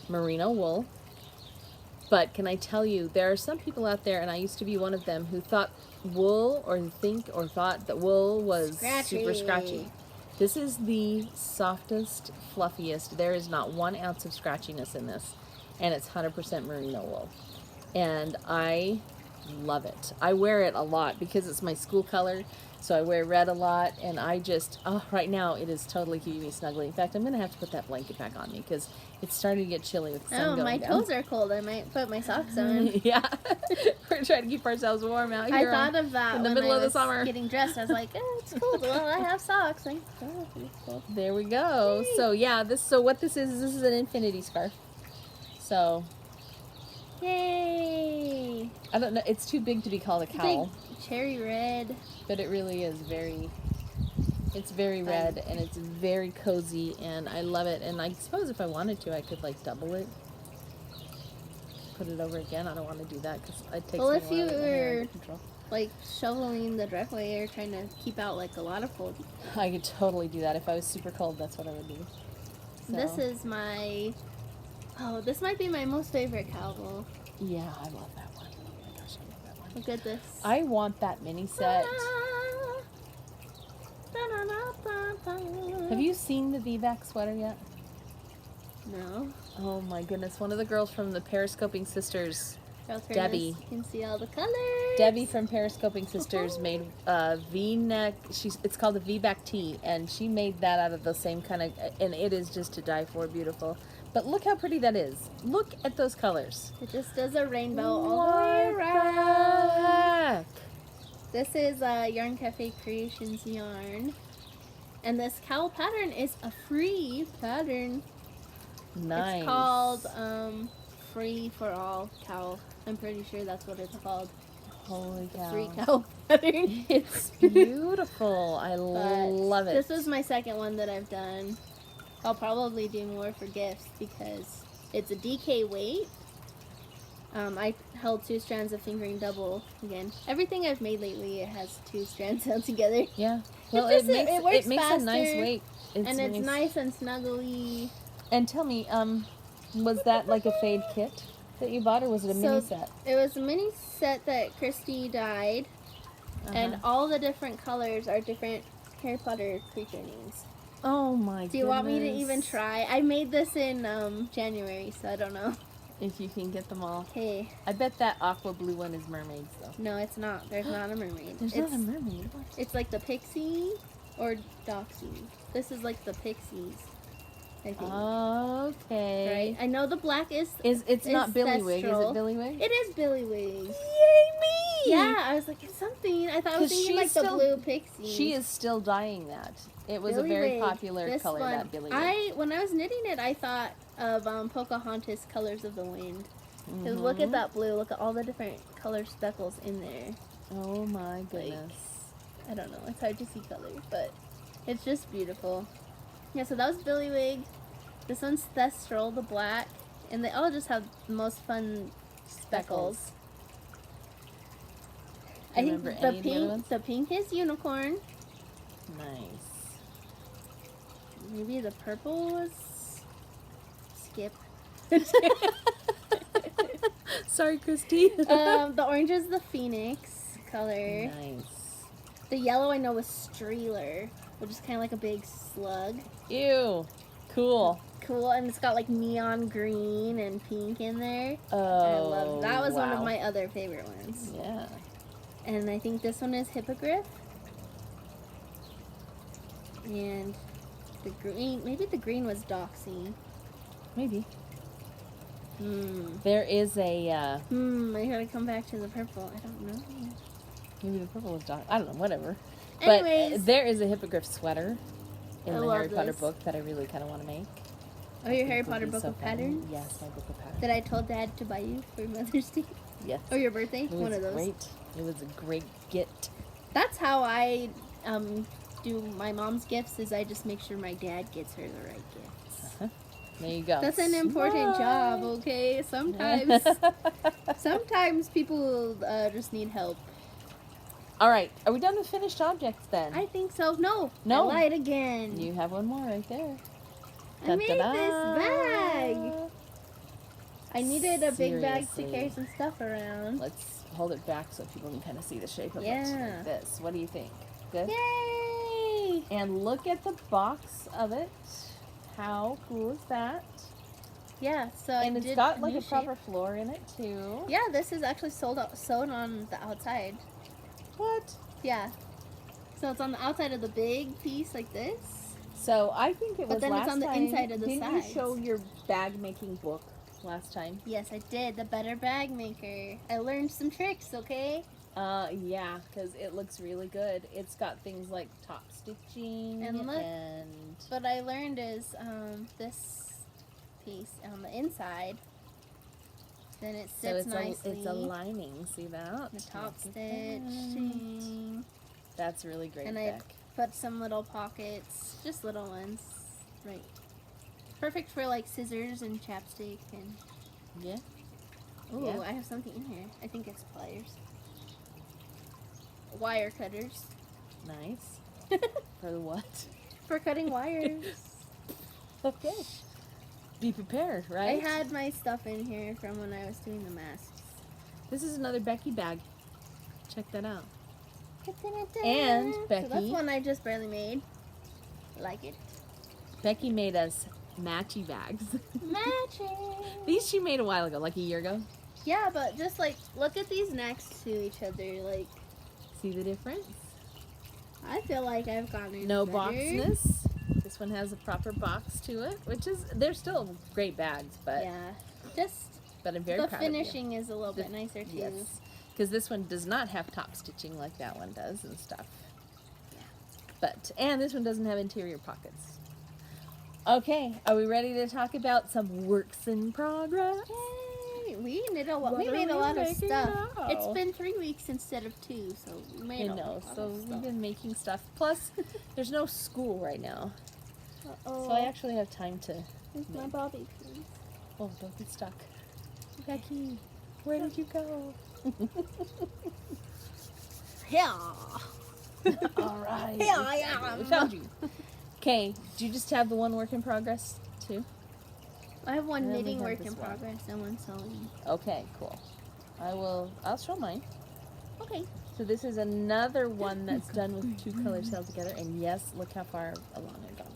Speaker 2: merino wool. But can I tell you, there are some people out there, and I used to be one of them, who thought wool thought that wool was super scratchy. This is the softest, fluffiest. There is not 1 ounce of scratchiness in this, and it's 100% merino wool. And I love it. I wear it a lot because it's my school color, so I wear red a lot, and I just, right now it is totally keeping me snugly. In fact, I'm going to have to put that blanket back on me because it's starting to get chilly with the sun going
Speaker 1: my
Speaker 2: down.
Speaker 1: toes are cold. I might put my socks on.
Speaker 2: Yeah. We're trying to keep ourselves warm out here.
Speaker 1: I thought of that
Speaker 2: in the
Speaker 1: when
Speaker 2: middle
Speaker 1: I
Speaker 2: of the
Speaker 1: was
Speaker 2: summer.
Speaker 1: getting dressed. I was like, it's cold. Well, I have socks. It's cold.
Speaker 2: There we go. Yay. So yeah, what this is an infinity scarf. So
Speaker 1: yay!
Speaker 2: I don't know. It's too big to be called a cowl.
Speaker 1: Big cherry red.
Speaker 2: But it really is it's very red, and it's very cozy, and I love it. And I suppose if I wanted to, I could like double it, put it over again. I don't want to do that because it takes me a while
Speaker 1: If you
Speaker 2: to get my hair
Speaker 1: were
Speaker 2: under control.
Speaker 1: like shoveling the driveway or trying to keep out like a lot of cold,
Speaker 2: I could totally do that. If I was super cold, that's what I would do. So.
Speaker 1: This is my this might be my most favorite cowl.
Speaker 2: Yeah, I love that one. Oh my gosh, I love that one.
Speaker 1: Look at this.
Speaker 2: I want that mini set. Have you seen the V-back sweater yet?
Speaker 1: No.
Speaker 2: Oh my goodness. One of the girls from the Periscoping Sisters, Debbie.
Speaker 1: You can see all the colors.
Speaker 2: Debbie from Periscoping Sisters made a V-neck. It's called a V-back tee, and she made that out of the same kind of, and it is just to die for beautiful. But look how pretty that is. Look at those colors.
Speaker 1: It just does a rainbow all the way around. This is Yarn Cafe Creations yarn. And this cowl pattern is a free pattern.
Speaker 2: Nice.
Speaker 1: It's called Free for All Cowl. I'm pretty sure that's what it's called.
Speaker 2: Holy cow.
Speaker 1: Free cowl pattern.
Speaker 2: It's beautiful. I love it.
Speaker 1: This was my second one that I've done. I'll probably do more for gifts because it's a DK weight. I held 2 strands of fingering double again. Everything I've made lately, it has 2 strands held together.
Speaker 2: Yeah. Well,
Speaker 1: it
Speaker 2: makes
Speaker 1: works
Speaker 2: a nice weight.
Speaker 1: It's nice and snuggly.
Speaker 2: And tell me, was that like a fade kit that you bought, or was it a mini set?
Speaker 1: It was a mini set that Christy dyed, and all the different colors are different Harry Potter creature names.
Speaker 2: Oh my goodness.
Speaker 1: Do you want me to even try? I made this in January, so I don't know.
Speaker 2: If you can get them all.
Speaker 1: Okay.
Speaker 2: I bet that aqua blue one is mermaids, though.
Speaker 1: No, it's not. There's not a mermaid.
Speaker 2: There's not a mermaid. What?
Speaker 1: It's like the pixie or doxie. This is like the pixies, I think.
Speaker 2: Okay.
Speaker 1: Right? I know the black
Speaker 2: It's not Billywig. Is it Billywig?
Speaker 1: It is Billywig.
Speaker 2: Yay me!
Speaker 1: Yeah, I was like, it's something. I thought I was thinking like the blue pixie.
Speaker 2: She is still dyeing that. It was a very popular color, that Billywig.
Speaker 1: When I was knitting it, I thought of Pocahontas Colors of the Wind. Because look at that blue. Look at all the different color speckles in there.
Speaker 2: Oh my goodness.
Speaker 1: I don't know. It's hard to see colors, but it's just beautiful. Yeah, so that was Billywig. This one's Thestral, the black. And they all just have the most fun speckles. I think the pink is Unicorn.
Speaker 2: Nice.
Speaker 1: Maybe the purple was Skip.
Speaker 2: Sorry, Christy.
Speaker 1: The orange is the Phoenix color.
Speaker 2: Nice.
Speaker 1: The yellow I know was Streeler, which is kind of like a big slug.
Speaker 2: Ew. Cool.
Speaker 1: Cool, and it's got like neon green and pink in there.
Speaker 2: Oh,
Speaker 1: I love that. Was one of my other favorite ones.
Speaker 2: Yeah.
Speaker 1: And I think this one is Hippogriff. And the green, maybe the green was Doxie.
Speaker 2: Maybe. There is a...
Speaker 1: I gotta come back to the purple. I don't know.
Speaker 2: Maybe the purple was Doxie. I don't know, whatever.
Speaker 1: Anyways.
Speaker 2: But there is a Hippogriff sweater in the Harry Potter book that I really kind of want to make.
Speaker 1: Oh, your Harry Potter book of patterns?
Speaker 2: Yes, my book of patterns.
Speaker 1: That I told Dad to buy you for Mother's Day?
Speaker 2: Yes.
Speaker 1: Or your birthday? One of those.
Speaker 2: Great. It was a great gift.
Speaker 1: That's how I do my mom's gifts, is I just make sure my dad gets her the right gifts.
Speaker 2: There you go.
Speaker 1: That's an important job, okay? Sometimes people just need help.
Speaker 2: All right. Are we done with finished objects then?
Speaker 1: I think so. No. I lied again.
Speaker 2: You have one more right there.
Speaker 1: I made this bag. I needed a big bag to carry some stuff around.
Speaker 2: Let's hold it back so people can kind of see the shape of it. Like this. What do you think? Good?
Speaker 1: Yay!
Speaker 2: And look at the box of it. How cool is that?
Speaker 1: Yeah, so
Speaker 2: and it's got like a proper floor in it too.
Speaker 1: Yeah, this is actually sewn on the outside.
Speaker 2: What?
Speaker 1: Yeah. So it's on the outside of the big piece like this.
Speaker 2: So I think it was
Speaker 1: but then
Speaker 2: last
Speaker 1: it's on the
Speaker 2: time,
Speaker 1: inside of the
Speaker 2: didn't
Speaker 1: sides.
Speaker 2: you show your bag making book last time?
Speaker 1: Yes, I did. The Better Bag Maker. I learned some tricks, okay?
Speaker 2: Yeah, because it looks really good. It's got things like top stitching
Speaker 1: and what I learned is this piece on the inside. Then it sits nicely.
Speaker 2: It's a lining. See that?
Speaker 1: The top stitching.
Speaker 2: That's really great.
Speaker 1: And I put some little pockets, just little ones, right? Perfect for like scissors and chapstick and.
Speaker 2: Yeah.
Speaker 1: Ooh, yeah. I have something in here. I think it's pliers. Wire cutters.
Speaker 2: Nice. For the what?
Speaker 1: For cutting wires.
Speaker 2: Okay. Be prepared, right?
Speaker 1: I had my stuff in here from when I was doing the masks.
Speaker 2: This is another Becky bag. Check that out.
Speaker 1: Da-da-da-da.
Speaker 2: And Becky.
Speaker 1: So that's one I just barely made. Like it.
Speaker 2: Becky made us matchy bags.
Speaker 1: Matching.
Speaker 2: These she made a while ago, like a year ago.
Speaker 1: Yeah, but just like look at these next to each other, like.
Speaker 2: See the difference?
Speaker 1: I feel like I've gotten
Speaker 2: no boxness. The This one has a proper box to it, which is, they're still great bags, but
Speaker 1: yeah, just
Speaker 2: but I'm very
Speaker 1: the
Speaker 2: proud of you.
Speaker 1: finishing is a little bit nicer too.
Speaker 2: Yes, because this one does not have top stitching like that one does and stuff.
Speaker 1: Yeah.
Speaker 2: But, and this one doesn't have interior pockets. Okay, are we ready to talk about some works in progress?
Speaker 1: Yay! We did a lot.
Speaker 2: What
Speaker 1: We
Speaker 2: are
Speaker 1: made a
Speaker 2: we
Speaker 1: lot of
Speaker 2: making
Speaker 1: stuff.
Speaker 2: now?
Speaker 1: It's been 3 weeks instead of 2, so we made a lot
Speaker 2: So
Speaker 1: of
Speaker 2: we've
Speaker 1: stuff.
Speaker 2: been making stuff. Plus, there's no school right now.
Speaker 1: Uh-oh.
Speaker 2: So I actually have time to...
Speaker 1: Where's my bobby pin?
Speaker 2: Oh, don't get stuck. Becky, where did you go?
Speaker 1: Yeah.
Speaker 2: All right.
Speaker 1: Here I
Speaker 2: We
Speaker 1: am.
Speaker 2: found you. Okay, do you just have the one work in progress too?
Speaker 1: I have one
Speaker 2: And then we
Speaker 1: knitting
Speaker 2: have
Speaker 1: work
Speaker 2: this
Speaker 1: in
Speaker 2: one.
Speaker 1: progress and one sewing.
Speaker 2: Okay, cool. I'll show mine.
Speaker 1: Okay.
Speaker 2: So this is another one that's done with 2 colors held together, and yes, look how far along I've gone.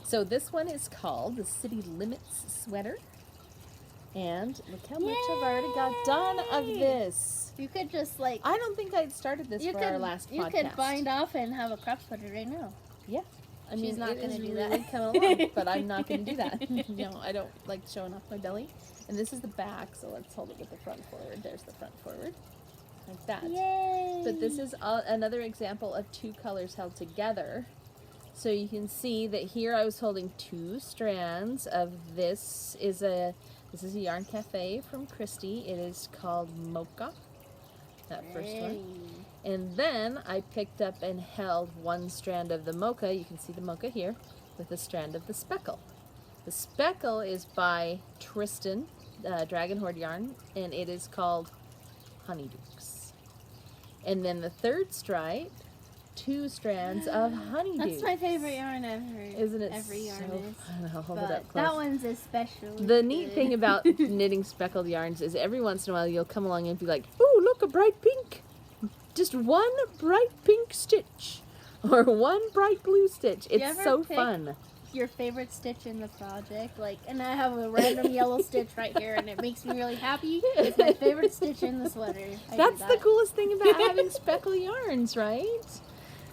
Speaker 2: So this one is called the City Limits Sweater. And look how much I've already got done of this.
Speaker 1: You could just like
Speaker 2: I don't think I'd started this for our last podcast.
Speaker 1: You could bind off and have a crop sweater right now.
Speaker 2: Yeah. I mean,
Speaker 1: She's not
Speaker 2: it
Speaker 1: gonna
Speaker 2: is
Speaker 1: do
Speaker 2: really
Speaker 1: that.
Speaker 2: come along, but I'm not going to do that. No, I don't like showing off my belly. And this is the back, so let's hold it with the front forward. There's the front forward, like that.
Speaker 1: Yay!
Speaker 2: But this is another example of 2 colors held together. So you can see that here I was holding 2 strands of this is a Yarn Cafe from Christy. It is called Mocha, that first one. And then I picked up and held 1 strand of the Mocha. You can see the Mocha here with a strand of the Speckle. The Speckle is by Tristan, Dragon Horde Yarn, and it is called Honeydukes. And then the 3rd stripe, 2 strands of Honeydukes.
Speaker 1: That's my favorite yarn ever.
Speaker 2: Isn't it
Speaker 1: Every yarn
Speaker 2: so
Speaker 1: is.
Speaker 2: fun? I'll hold it
Speaker 1: But
Speaker 2: up close.
Speaker 1: that one's especially
Speaker 2: The neat thing about knitting speckled yarns is every once in a while you'll come along and be like, "Ooh, look, a bright pink! Just 1 bright pink stitch, or 1 bright blue stitch." It's
Speaker 1: ever
Speaker 2: so
Speaker 1: pick
Speaker 2: fun.
Speaker 1: your favorite stitch in the project, like, and I have a random yellow stitch right here, and it makes me really happy. It's my favorite stitch in the sweater.
Speaker 2: That's the coolest thing about having speckle yarns, right?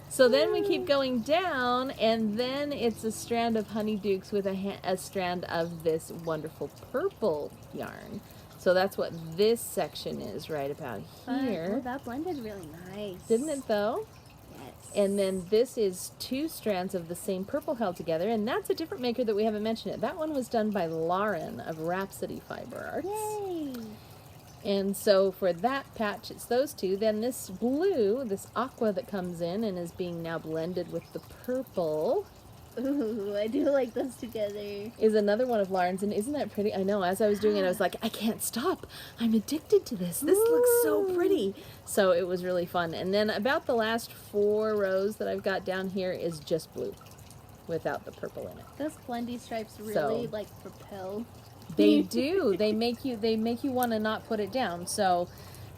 Speaker 2: So then we keep going down, and then it's a strand of Honeydukes with a strand of this wonderful purple yarn. So that's what this section is right about here.
Speaker 1: Oh, that blended really nice.
Speaker 2: Didn't it though?
Speaker 1: Yes.
Speaker 2: And then this is 2 strands of the same purple held together, and that's a different maker that we haven't mentioned yet. That one was done by Lauren of Rhapsody Fiber Arts.
Speaker 1: Yay!
Speaker 2: And so for that patch, it's those 2. Then this blue, this aqua that comes in and is being now blended with the purple,
Speaker 1: Ooh, I do like those together.
Speaker 2: is another one of Lauren's. And isn't that pretty? I know, as I was doing it, I was like, I can't stop. I'm addicted to this. This looks so pretty. So it was really fun. And then about the last 4 rows that I've got down here is just blue without the purple in it.
Speaker 1: Those blendy stripes really
Speaker 2: So-
Speaker 1: like propel.
Speaker 2: They do. They make you want to not put it down. So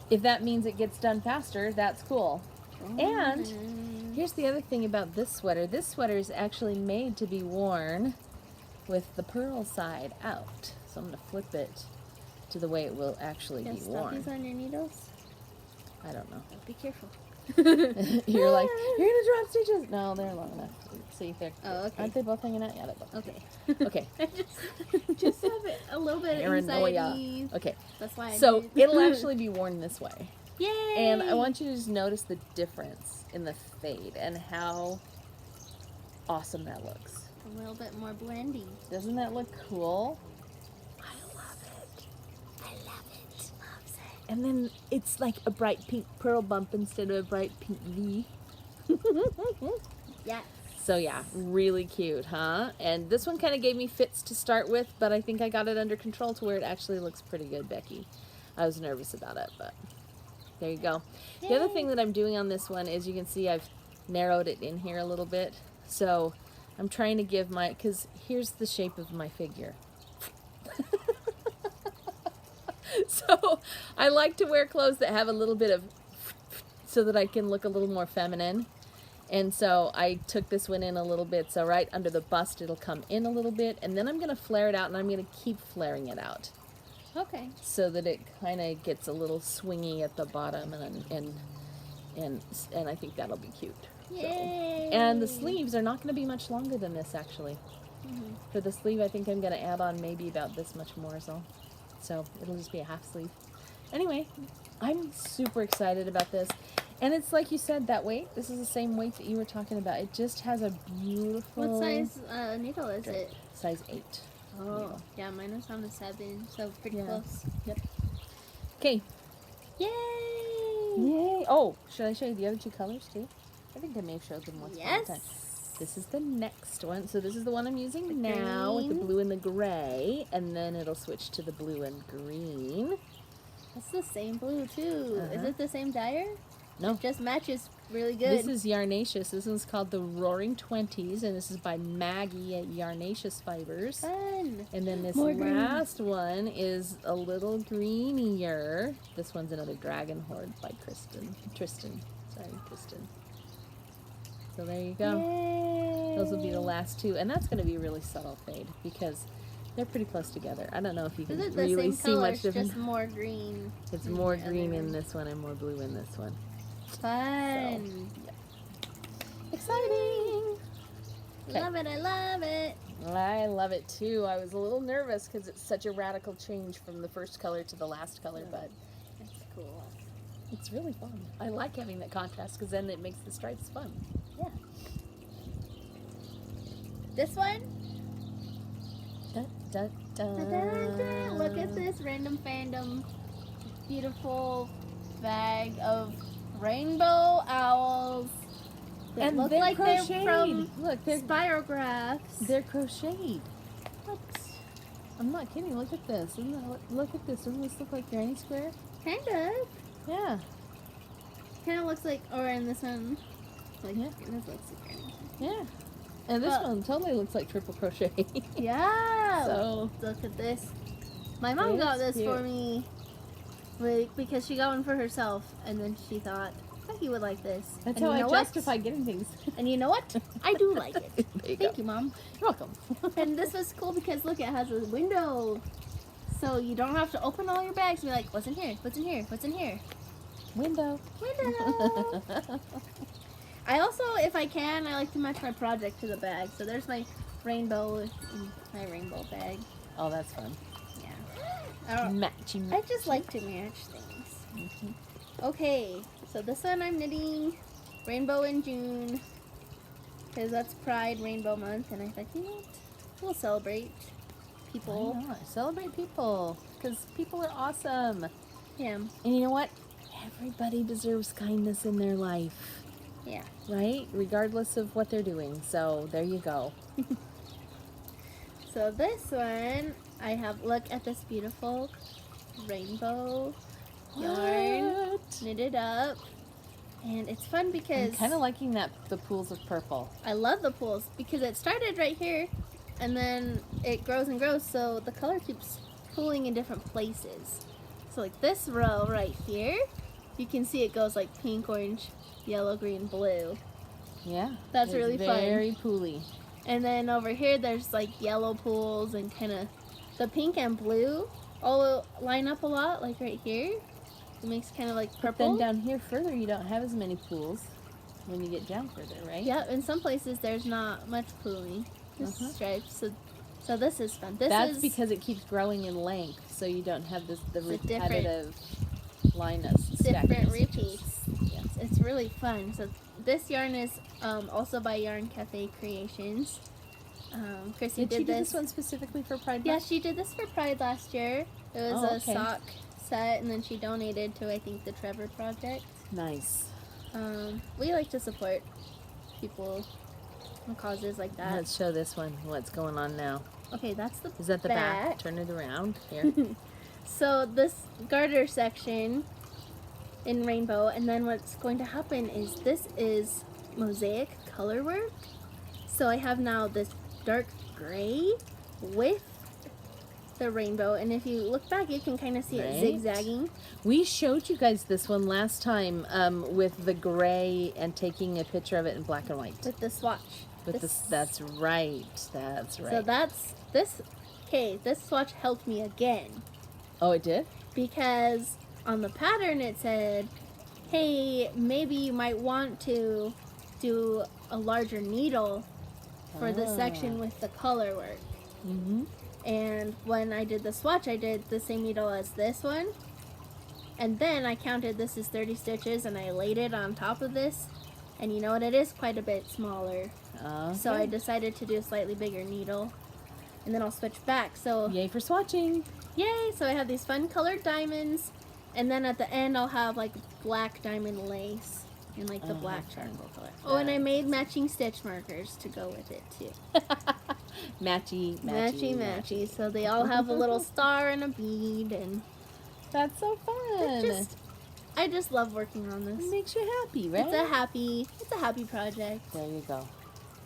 Speaker 2: if that means it gets done faster, that's cool. And here's the other thing about this sweater. This sweater is actually made to be worn with the purl side out. So I'm going to flip it to the way it will actually be worn.
Speaker 1: Stoppies on your needles?
Speaker 2: I don't know.
Speaker 1: Be careful.
Speaker 2: You're like, you're going to drop stitches. No, they're long enough. See, they're,
Speaker 1: Oh, okay.
Speaker 2: aren't they both hanging out? Yeah, they're both.
Speaker 1: Okay.
Speaker 2: Okay.
Speaker 1: I just have it a little bit of
Speaker 2: Paranoia.
Speaker 1: anxiety.
Speaker 2: Okay.
Speaker 1: That's why I
Speaker 2: So
Speaker 1: did.
Speaker 2: it'll actually be worn this way.
Speaker 1: Yay!
Speaker 2: And I want you to just notice the difference in the fade and how awesome that looks.
Speaker 1: a little bit more blendy.
Speaker 2: Doesn't that look cool?
Speaker 1: I love it. I love it. Loves it.
Speaker 2: And then it's like a bright pink pearl bump instead of a bright pink V.
Speaker 1: Yes.
Speaker 2: So yeah, really cute, huh? And this one kind of gave me fits to start with, but I think I got it under control to where it actually looks pretty good, Becky. I was nervous about it, but there you go. The other thing that I'm doing on this one is you can see I've narrowed it in here a little bit. So I'm trying to give because here's the shape of my figure. So I like to wear clothes that have a little bit of so that I can look a little more feminine. And so I took this one in a little bit. So right under the bust, it'll come in a little bit. And then I'm going to flare it out, and I'm going to keep flaring it out.
Speaker 1: Okay.
Speaker 2: So that it kind of gets a little swingy at the bottom. And I think that'll be cute.
Speaker 1: Yay!
Speaker 2: And the sleeves are not going to be much longer than this, actually.
Speaker 1: Mm-hmm.
Speaker 2: For the sleeve, I think I'm going to add on maybe about this much more, so it'll just be a half sleeve. Anyway, I'm super excited about this. And it's like you said, that weight, this is the same weight that you were talking about. It just has a beautiful...
Speaker 1: What size needle is it?
Speaker 2: Size 8.
Speaker 1: Oh, needle. Yeah, mine was on a 7, so pretty close.
Speaker 2: Yep. Okay.
Speaker 1: Yay!
Speaker 2: Yay! Oh, should I show you the other 2 colors too? I think I may have showed them once upon a time. This is the next one. So this is the one I'm using now with the blue and the gray, and then it'll switch to the blue and green.
Speaker 1: That's the same blue too. Is it the same dyer?
Speaker 2: No.
Speaker 1: It just matches really good.
Speaker 2: This is Yarnaceous. This one's called the Roaring 20s, and this is by Maggie at Yarnaceous Fibers.
Speaker 1: Fun.
Speaker 2: And then this
Speaker 1: More
Speaker 2: last one is a little greenier. This one's another Dragon Horde by Tristan. So there you go.
Speaker 1: Yay.
Speaker 2: Those will be the last 2, and that's going to be a really subtle fade because they're pretty close together. I don't know if you can really see much difference.
Speaker 1: Just more green.
Speaker 2: It's more green in this one and more blue in this one.
Speaker 1: Fun.
Speaker 2: So, yeah. Exciting.
Speaker 1: Love it. I love it.
Speaker 2: I love it too. I was a little nervous because it's such a radical change from the first color to the last color, but
Speaker 1: it's cool.
Speaker 2: It's really fun. I like having that contrast because then it makes the stripes fun.
Speaker 1: Yeah. This one?
Speaker 2: Dun, dun, dun.
Speaker 1: Da, da, da. Look at this random fandom. Beautiful bag of rainbow owls. That
Speaker 2: And
Speaker 1: look
Speaker 2: they're
Speaker 1: like
Speaker 2: crocheted.
Speaker 1: they're from
Speaker 2: Look, they're
Speaker 1: spirographs.
Speaker 2: They're crocheted. What? I'm not kidding. Look at this. Look at this. Doesn't this look like Granny Square?
Speaker 1: Kind of.
Speaker 2: Yeah.
Speaker 1: Kind of looks like, or in this one, like,
Speaker 2: Yeah.
Speaker 1: this looks like Granny.
Speaker 2: Yeah. And this one totally looks like triple crochet.
Speaker 1: Yeah.
Speaker 2: So
Speaker 1: look at this. My mom got this for me, like, because she got one for herself, and then she thought, Becky would like this.
Speaker 2: That's
Speaker 1: and
Speaker 2: how
Speaker 1: you know
Speaker 2: I justify getting things.
Speaker 1: And you know what? I do like it.
Speaker 2: Thank
Speaker 1: you, Mom.
Speaker 2: You're welcome.
Speaker 1: And this was cool because look, it has a window, so you don't have to open all your bags and be like, what's in here? What's in here? What's in here?
Speaker 2: Window.
Speaker 1: Window. I also, if I can, I like to match my project to the bag. So there's my rainbow bag.
Speaker 2: Oh, that's fun.
Speaker 1: Yeah.
Speaker 2: Matching.
Speaker 1: I just like to match things. Okay, so this one I'm knitting Rainbow in June because that's Pride Rainbow Month, and I thought, you know what? We'll celebrate people.
Speaker 2: Why not? Celebrate people because people are awesome.
Speaker 1: Yeah.
Speaker 2: And you know what? Everybody deserves kindness in their life.
Speaker 1: Yeah.
Speaker 2: Right? Regardless of what they're doing. So there you go.
Speaker 1: So this one, I have, look at this beautiful rainbow yarn knitted up. And it's fun because
Speaker 2: I'm kind of liking the pools of purple.
Speaker 1: I love the pools because it started right here and then it grows and grows, so the color keeps pooling in different places. So like this row right here, you can see it goes like pink, orange, yellow, green, blue.
Speaker 2: Yeah.
Speaker 1: That's really fun.
Speaker 2: Very pooly.
Speaker 1: And then over here there's like yellow pools and kind of the pink and blue all line up a lot, like right here. It makes kind of like purple.
Speaker 2: But then down here further you don't have as many pools when you get down further, right?
Speaker 1: Yeah, in some places there's not much pooling. Just stripes. So this is fun. That's
Speaker 2: because it keeps growing in length, so you don't have the repetitive line of
Speaker 1: different repeats. Yes, it's really fun. So this yarn is also by Yarn Cafe Creations. Chrissy
Speaker 2: did she
Speaker 1: did
Speaker 2: do this one specifically for Pride?
Speaker 1: Yeah, she did this for Pride last year. It was a sock set, and then she donated to, I think, the Trevor Project.
Speaker 2: Nice.
Speaker 1: We like to support people and causes like that.
Speaker 2: Let's show this one. What's going on now?
Speaker 1: Okay, that's the
Speaker 2: Is that the back? Turn it around here.
Speaker 1: So this garter section in rainbow, and then what's going to happen is this is mosaic color work. So I have now this dark gray with the rainbow, and if you look back you can kind of see it zigzagging.
Speaker 2: We showed you guys this one last time with the gray and taking a picture of it in black and white.
Speaker 1: With the swatch.
Speaker 2: That's right. That's right.
Speaker 1: So that's this. Okay, this swatch helped me again.
Speaker 2: Oh, it did?
Speaker 1: Because on the pattern it said, hey, maybe you might want to do a larger needle for the section with the color work.
Speaker 2: Mm-hmm.
Speaker 1: And when I did the swatch, I did the same needle as this one. And then I counted this is 30 stitches and I laid it on top of this. And you know what? It is quite a bit smaller.
Speaker 2: Okay.
Speaker 1: So I decided to do a slightly bigger needle. And then I'll switch back. So
Speaker 2: Yay for swatching.
Speaker 1: yay! So I have these fun colored diamonds. And then at the end I'll have like black diamond lace in like the black charcoal color. Oh, and I made matching stitch markers to go with it too. Matchy. So they all have a little star and a bead, and
Speaker 2: that's so fun.
Speaker 1: I just love working on this.
Speaker 2: It makes you happy, right?
Speaker 1: It's a happy project.
Speaker 2: There you go.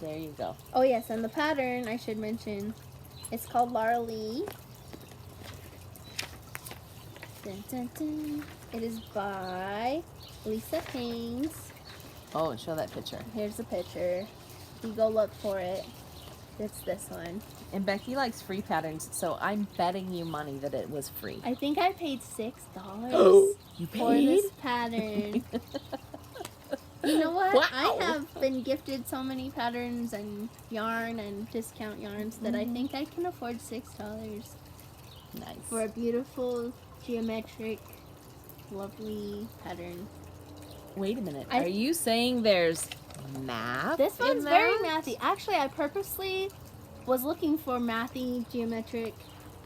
Speaker 2: There you go.
Speaker 1: Oh yes, and the pattern I should mention, it's called Lara Lee. Dun, dun, dun. It is by Lisa Haynes.
Speaker 2: Oh, and show that picture.
Speaker 1: Here's the picture. You go look for it. It's this one.
Speaker 2: And Becky likes free patterns, so I'm betting you money that it was free.
Speaker 1: I think I paid $6
Speaker 2: You
Speaker 1: for this pattern. You know what?
Speaker 2: Wow.
Speaker 1: I have been gifted so many patterns and yarn and discount yarns that I think I can afford $6
Speaker 2: Nice.
Speaker 1: for a beautiful, geometric, lovely pattern.
Speaker 2: Wait a minute. Are you saying there's math?
Speaker 1: This one's
Speaker 2: in
Speaker 1: very
Speaker 2: that?
Speaker 1: mathy. Actually, I purposely was looking for mathy, geometric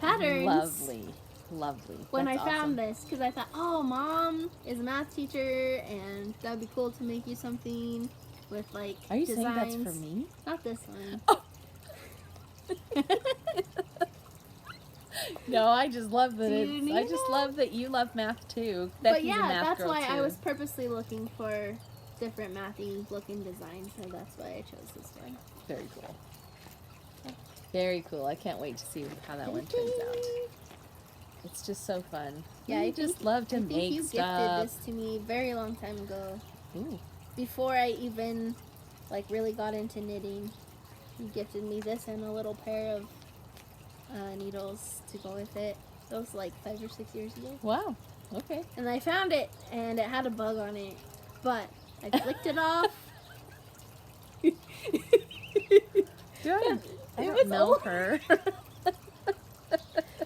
Speaker 1: patterns.
Speaker 2: Lovely.
Speaker 1: When
Speaker 2: That's
Speaker 1: I found
Speaker 2: awesome.
Speaker 1: this, because I thought, oh, Mom is a math teacher, and that'd be cool to make you something with like
Speaker 2: Are you
Speaker 1: designs.
Speaker 2: saying that's for me?
Speaker 1: Not this one.
Speaker 2: Oh. No, I just love that I just love that you love math too.
Speaker 1: But
Speaker 2: Becky's a
Speaker 1: yeah,
Speaker 2: math
Speaker 1: that's
Speaker 2: girl
Speaker 1: why
Speaker 2: too.
Speaker 1: I was purposely looking for different mathy looking designs, so that's why I chose this one.
Speaker 2: Very cool. Very cool. I can't wait to see how that one turns out. It's just so fun.
Speaker 1: Yeah,
Speaker 2: I just love to
Speaker 1: I think
Speaker 2: make
Speaker 1: you
Speaker 2: stuff.
Speaker 1: gifted this to me a very long time ago.
Speaker 2: Ooh.
Speaker 1: Before I even like really got into knitting, you gifted me this and a little pair of needles to go with it. That was like 5 or 6 years ago.
Speaker 2: Wow. Okay.
Speaker 1: And I found it, and it had a bug on it, but I flicked it off.
Speaker 2: Good. I
Speaker 1: It
Speaker 2: don't
Speaker 1: was
Speaker 2: know
Speaker 1: old.
Speaker 2: her.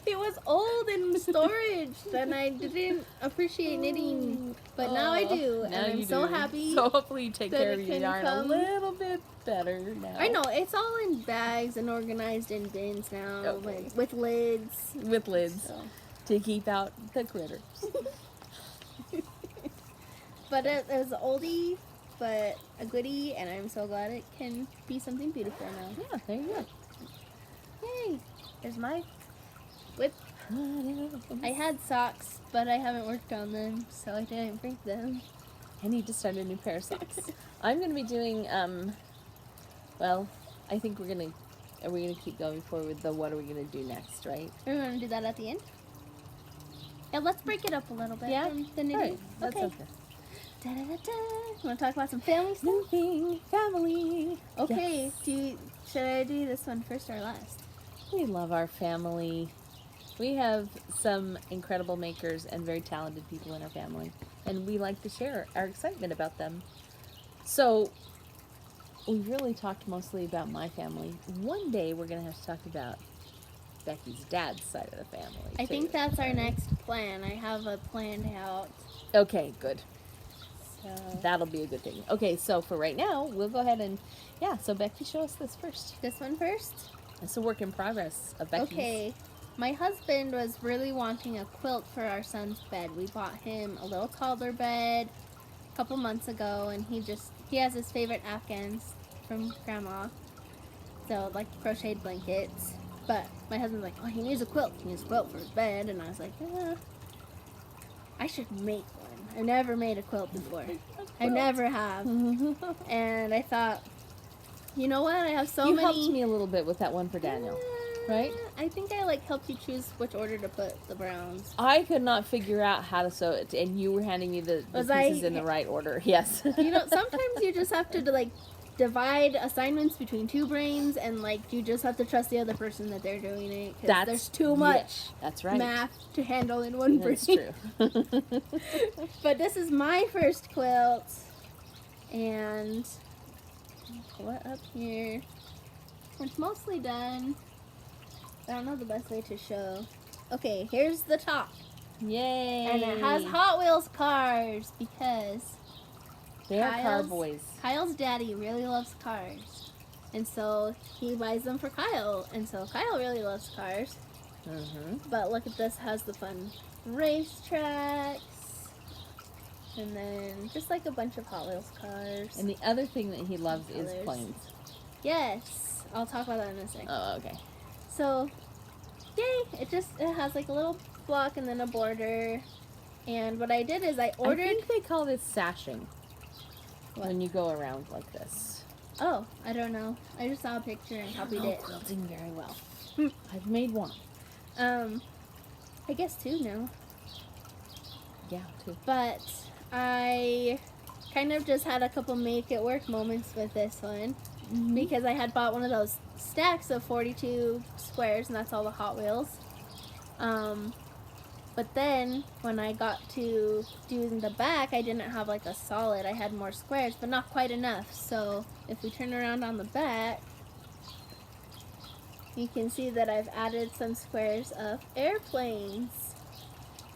Speaker 1: It was old in storage, and I didn't appreciate knitting, but now I do, and
Speaker 2: Now
Speaker 1: I'm
Speaker 2: you
Speaker 1: so
Speaker 2: do.
Speaker 1: happy.
Speaker 2: So hopefully you take
Speaker 1: that
Speaker 2: care
Speaker 1: it
Speaker 2: of your
Speaker 1: can
Speaker 2: yarn
Speaker 1: come.
Speaker 2: a little bit better now.
Speaker 1: I know, it's all in bags and organized in bins now,
Speaker 2: Okay.
Speaker 1: like, with lids.
Speaker 2: With lids
Speaker 1: So.
Speaker 2: to keep out the critters.
Speaker 1: But it was an oldie, but a goodie, and I'm so glad it can be something beautiful now.
Speaker 2: Yeah, there you go.
Speaker 1: Yay! There's my whip. I had socks, but I haven't worked on them, so I didn't break them.
Speaker 2: I need to start a new pair of socks. I'm going to be doing, well, I think are we going to keep going forward with the what are we going to do next, right?
Speaker 1: We're going to do that at the end? Yeah, let's break it up a little bit.
Speaker 2: Yeah?
Speaker 1: From the knitting.
Speaker 2: All right, that's
Speaker 1: okay.
Speaker 2: okay.
Speaker 1: Da-da-da-da. You want to talk about some family stuff?
Speaker 2: Moving family.
Speaker 1: Okay.
Speaker 2: Yes.
Speaker 1: Should I do this one first or last?
Speaker 2: We love our family. We have some incredible makers and very talented people in our family, and we like to share our excitement about them. So we really talked mostly about my family. One day we're going to have to talk about Becky's dad's side of the family.
Speaker 1: I think that's our next plan. I have a planned out.
Speaker 2: Okay, good.
Speaker 1: So.
Speaker 2: That'll be a good thing. Okay, so for right now, we'll go ahead and, so Becky, show us this first.
Speaker 1: This one first?
Speaker 2: It's a work in progress of Becky's.
Speaker 1: Okay. My husband was really wanting a quilt for our son's bed. We bought him a little toddler bed a couple months ago, and he has his favorite Afghans from Grandma. So, like crocheted blankets. But my husband's like, oh, he needs a quilt. He needs a quilt for his bed. And I was like, I should make one. I've never made a quilt before. I never have. And I thought, you know what? I have so
Speaker 2: You
Speaker 1: many.
Speaker 2: helped me a little bit with that one for Daniel, right?
Speaker 1: I think I helped you choose which order to put the browns.
Speaker 2: I could not figure out how to sew it, and you were handing me the pieces in the right order. Yes.
Speaker 1: Sometimes you just have to divide assignments between two brains, and you just have to trust the other person that they're doing it, because there's too much
Speaker 2: that's right.
Speaker 1: math to handle in one brain.
Speaker 2: That's true.
Speaker 1: But this is my first quilt, and Pull it up here. It's mostly done. I don't know the best way to show. Okay, here's the top.
Speaker 2: Yay!
Speaker 1: And it has Hot Wheels cars because
Speaker 2: they are car boys.
Speaker 1: Kyle's daddy really loves cars. And so he buys them for Kyle. And so Kyle really loves cars. But look at this, has the fun racetracks. And then just like a bunch of Hot Wheels cars.
Speaker 2: And the other thing that he loves is planes.
Speaker 1: Yes. I'll talk about that in a second.
Speaker 2: Oh, okay.
Speaker 1: So, yay. It has like a little block and then a border. And what I did is I ordered...
Speaker 2: I think they call this sashing. What? When you go around like this.
Speaker 1: Oh, I don't know. I just saw a picture and copied it.
Speaker 2: Quilting very well. I've made one.
Speaker 1: I guess 2 now.
Speaker 2: Yeah, 2.
Speaker 1: But I kind of just had a couple make it work moments with this one. Because I had bought one of those stacks of 42 squares, and that's all the Hot Wheels. But then when I got to doing the back, I didn't have like a solid. I had more squares, but not quite enough. So if we turn around on the back, you can see that I've added some squares of airplanes.